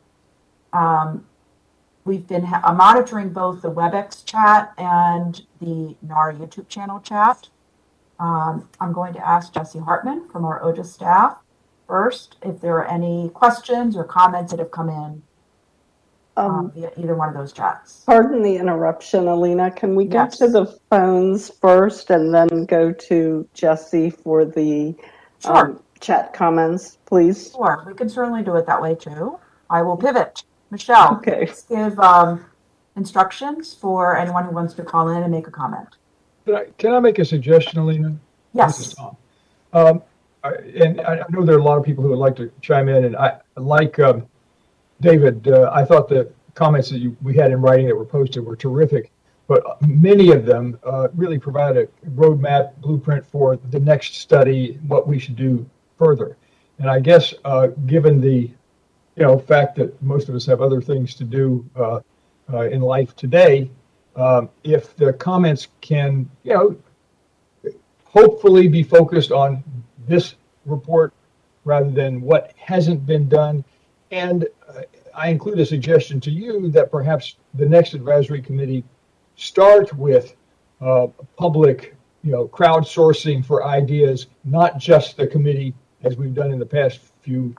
We've been monitoring both the WebEx chat and the NARA YouTube channel chat. I'm going to ask Jesse Hartman from our OJIS staff first if there are any questions or comments that have come in via either one of those chats. Pardon the interruption, Alina. Can we go to the phones first and then go to Jesse for the chat comments, please? Sure, we can certainly do it that way too. I will pivot. Michelle, please give instructions for anyone who wants to call in and make a comment. Can I make a suggestion, Alina? Yes. This is Tom. And I know there are a lot of people who would like to chime in, and I like David. I thought the comments that we had in writing that were posted were terrific, but many of them really provide a roadmap, blueprint for the next study, what we should do further. And I guess given the fact that most of us have other things to do in life today, if the comments can hopefully be focused on this report rather than what hasn't been done. And I include a suggestion to you that perhaps the next advisory committee start with public, crowdsourcing for ideas, not just the committee as we've done in the past few,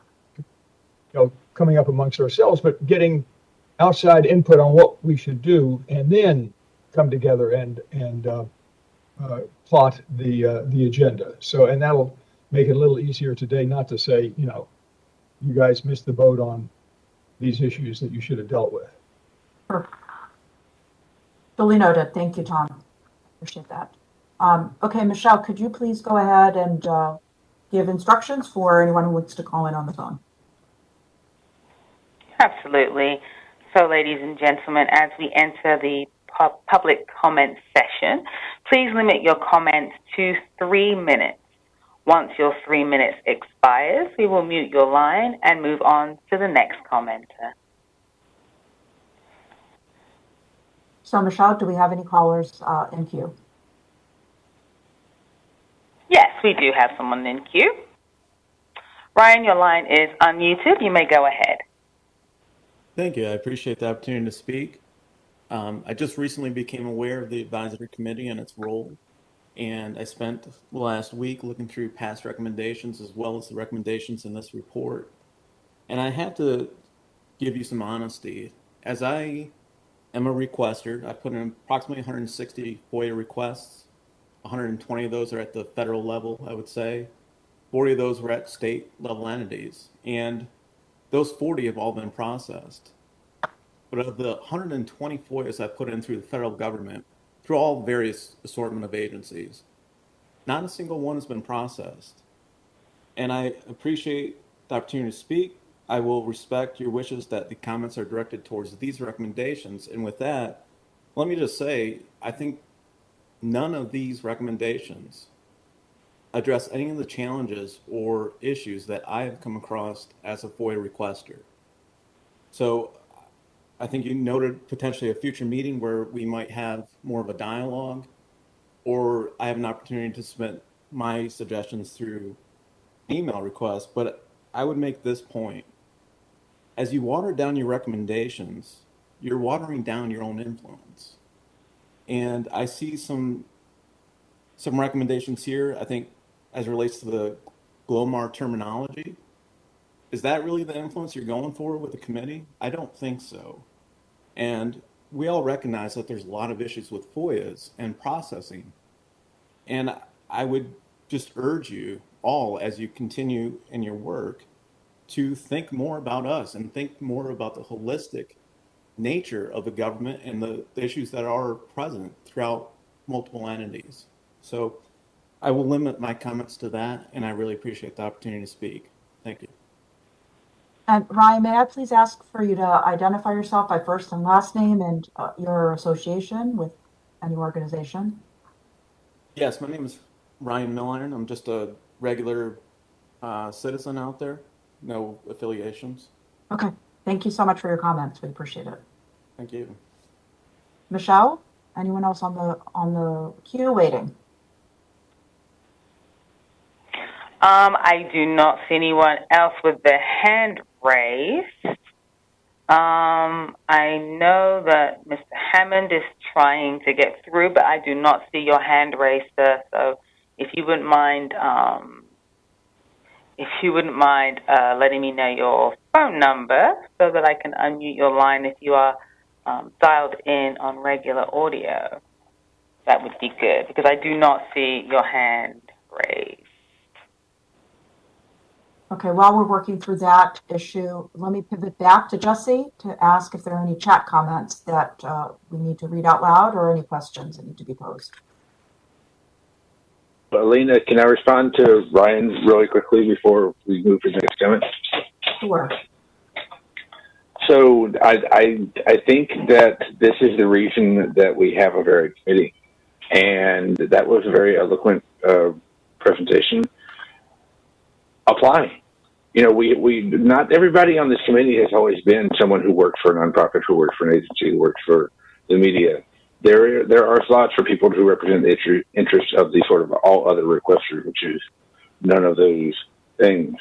coming up amongst ourselves, but getting outside input on what we should do, and then come together and plot the agenda. So, and that'll make it a little easier today not to say, you guys missed the boat on these issues that you should have dealt with. Sure. Duly noted. Thank you, Tom. Appreciate that. Okay, Michelle, could you please go ahead and give instructions for anyone who wants to call in on the phone? Absolutely. So, ladies and gentlemen, as we enter the public comment session, please limit your comments to 3 minutes. Once your 3 minutes expires, we will mute your line and move on to the next commenter. So, Michelle, do we have any callers in queue? Yes, we do have someone in queue. Ryan, your line is unmuted. You may go ahead. Thank you. I appreciate the opportunity to speak. I just recently became aware of the advisory committee and its role, and I spent the last week looking through past recommendations as well as the recommendations in this report. And I have to give you some honesty. As I am a requester, I put in approximately 160 FOIA requests. 120 of those are at the federal level, I would say. 40 of those were at state level entities. And those 40 have all been processed. But of the 120 FOIAs I put in through the federal government, through all various assortment of agencies, not a single one has been processed. And I appreciate the opportunity to speak. I will respect your wishes that the comments are directed towards these recommendations. And with that, let me just say, I think none of these recommendations address any of the challenges or issues that I have come across as a FOIA requester. So I think you noted potentially a future meeting where we might have more of a dialogue, or I have an opportunity to submit my suggestions through email requests. But I would make this point. As you water down your recommendations, you're watering down your own influence. And I see some recommendations here, I think, as it relates to the GLOMAR terminology. Is that really the influence you're going for with the committee? I don't think so. And we all recognize that there's a lot of issues with FOIAs and processing. And I would just urge you all, as you continue in your work, to think more about us and think more about the holistic nature of the government and the issues that are present throughout multiple entities. So I will limit my comments to that, and I really appreciate the opportunity to speak. Thank you. And Ryan, may I please ask for you to identify yourself by first and last name and your association with any organization? Yes, my name is Ryan Milliron. I'm just a regular citizen out there. No affiliations. Okay. Thank you so much for your comments. We appreciate it. Thank you. Michelle, anyone else on the queue waiting? I do not see anyone else with their hand raised. I know that Mr. Hammond is trying to get through, but I do not see your hand raised, sir. So if you wouldn't mind if you wouldn't mind letting me know your phone number so that I can unmute your line if you are dialed in on regular audio, that would be good, because I do not see your hand raised. Okay, while we're working through that issue, let me pivot back to Jesse to ask if there are any chat comments that we need to read out loud or any questions that need to be posed. Alina, can I respond to Ryan really quickly before we move to the next comment? Sure. So I think that this is the reason that we have a very committee, and that was a very eloquent presentation. Apply. You know, we not everybody on this committee has always been someone who worked for a nonprofit, who worked for an agency, who worked for the media. There are slots for people who represent the interests of the sort of all other requesters, which is none of those things.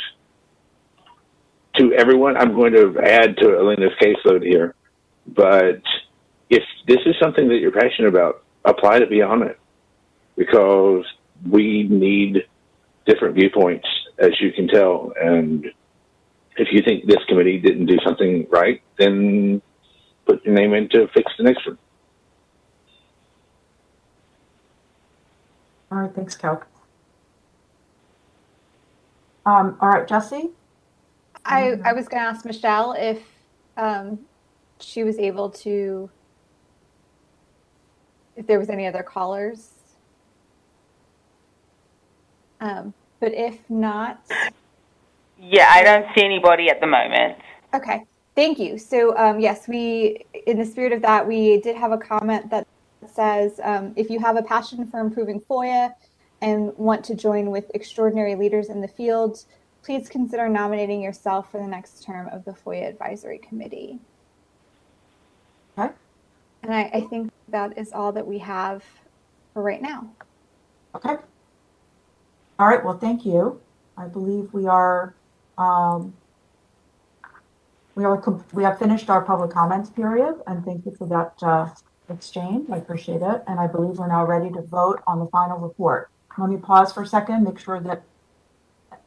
To everyone, I'm going to add to Alina's caseload here, but if this is something that you're passionate about, apply to be on it, because we need different viewpoints, as you can tell. And if you think this committee didn't do something right, then put your name in to fix the next one. All right, thanks, Cal. All right, Jesse? I was going to ask Michelle if she was able to, if there was any other callers. But if not. Yeah, I don't see anybody at the moment. Okay, thank you. So yes, we, in the spirit of that, we did have a comment that says, if you have a passion for improving FOIA and want to join with extraordinary leaders in the field, please consider nominating yourself for the next term of the FOIA Advisory Committee. Okay. And I think that is all that we have for right now. Okay. All right, well, thank you. I believe we are, we have finished our public comments period, and thank you for that exchange. I appreciate it. And I believe we're now ready to vote on the final report. Let me pause for a second, make sure that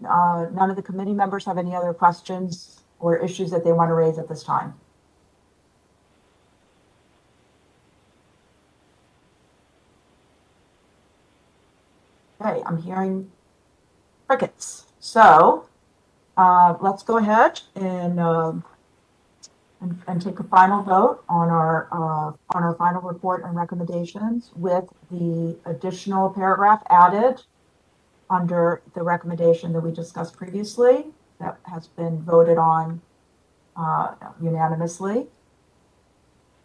none of the committee members have any other questions or issues that they want to raise at this time. Okay, I'm hearing crickets. So let's go ahead and take a final vote on our final report and recommendations with the additional paragraph added under the recommendation that we discussed previously that has been voted on unanimously.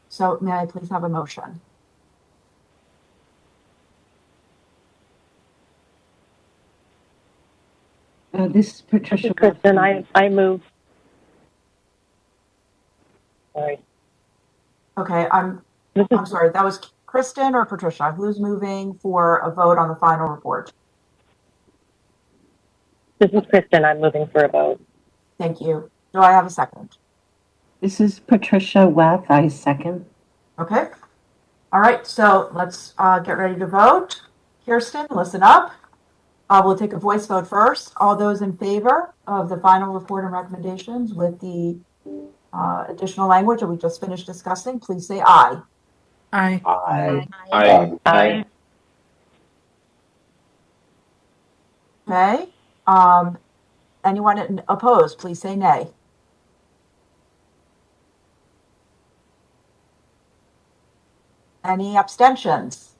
So may I please have a motion? This is Patricia. Kristen, I move. Sorry. Okay, I'm sorry. That was Kristen or Patricia? Who's moving for a vote on the final report? This is Kristen. I'm moving for a vote. Thank you. Do I have a second? This is Patricia Weth. I second. Okay. All right. So let's get ready to vote. Kirsten, listen up. We'll take a voice vote first. All those in favor of the final report and recommendations with the additional language that we just finished discussing, please say aye. Aye. Aye. Aye. Aye. Okay. Anyone opposed, please say nay. Any abstentions?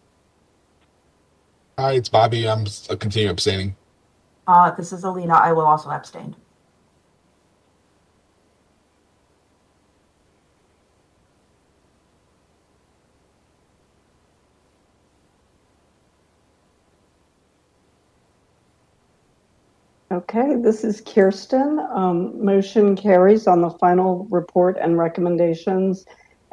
Hi, it's Bobby. I'm continue abstaining. This is Alina. I will also abstain. Okay, this is Kirsten. Motion carries on the final report and recommendations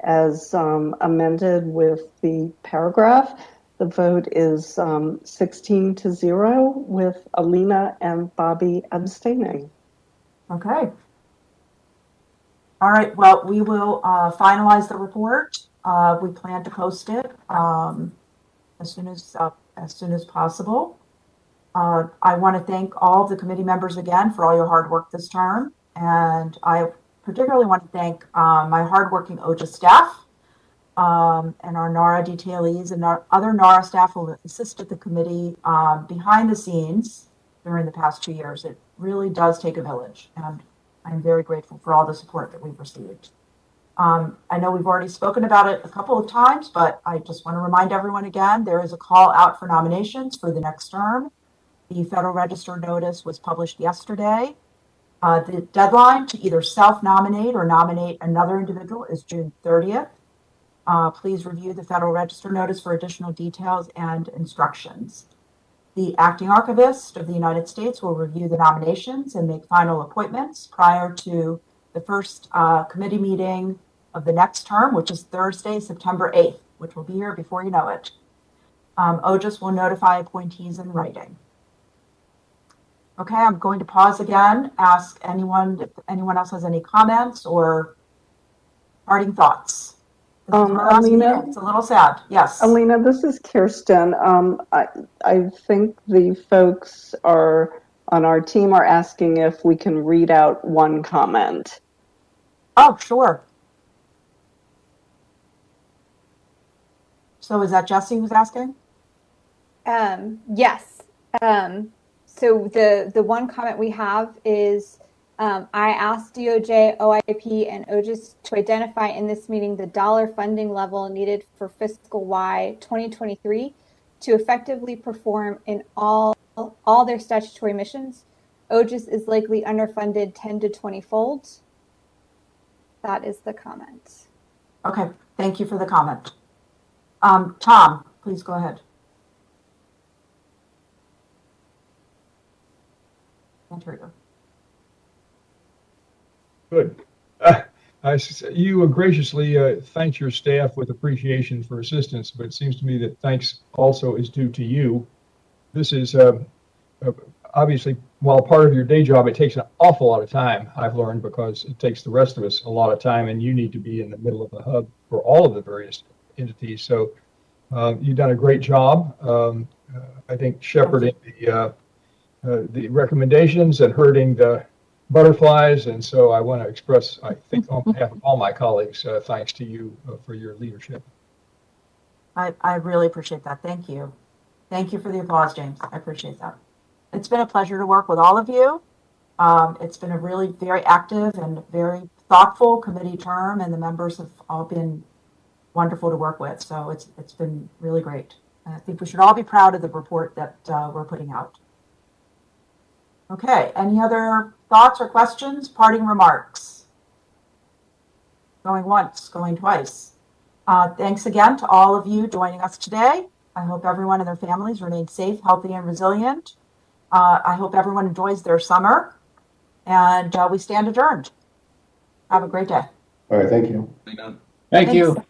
as amended with the paragraph. The vote is 16-0 with Alina and Bobby abstaining. Okay. All right. Well, we will finalize the report. We plan to post it as soon as possible. I want to thank all of the committee members again for all your hard work this term. And I particularly want to thank my hardworking OJA staff and our NARA detailees and our other NARA staff who assisted the committee behind the scenes during the past 2 years. It really does take a village, and I'm very grateful for all the support that we've received. I know we've already spoken about it a couple of times, but I just want to remind everyone again, there is a call out for nominations for the next term. The Federal Register notice was published yesterday. The deadline to either self-nominate or nominate another individual is June 30th. Please review the Federal Register notice for additional details and instructions. The acting archivist of the United States will review the nominations and make final appointments prior to the first committee meeting of the next term, which is Thursday, September 8th, which will be here before you know it. OJIS will notify appointees in writing. Okay, I'm going to pause again, ask anyone if anyone else has any comments or parting thoughts. Alina, it's a little sad. Yes. Alina, this is Kirsten. I think the folks are on our team are asking if we can read out one comment. Oh, sure. So is that Jesse who's asking? Yes. So the one comment we have is I asked DOJ, OIP, and OJIS to identify in this meeting the dollar funding level needed for fiscal Y 2023 to effectively perform in all their statutory missions. OJIS is likely underfunded 10 to 20 fold. That is the comment. Okay, thank you for the comment. Tom, please go ahead. Can't hear you. Good. You graciously thanked your staff with appreciation for assistance, but it seems to me that thanks also is due to you. This is obviously, while part of your day job, it takes an awful lot of time, I've learned, because it takes the rest of us a lot of time, and you need to be in the middle of the hub for all of the various entities. So you've done a great job. I think shepherding the recommendations and herding the butterflies, and so I want to express, I think, on behalf of all my colleagues, thanks to you for your leadership. I really appreciate that. Thank you. Thank you for the applause, James. I appreciate that. It's been a pleasure to work with all of you. It's been a really very active and very thoughtful committee term, and the members have all been wonderful to work with. So it's been really great. I think we should all be proud of the report that we're putting out. Okay, any other thoughts or questions? Parting remarks? Going once, going twice. Thanks again to all of you joining us today. I hope everyone and their families remain safe, healthy, and resilient. I hope everyone enjoys their summer, and we stand adjourned. Have a great day. All right, thank you. Thank you.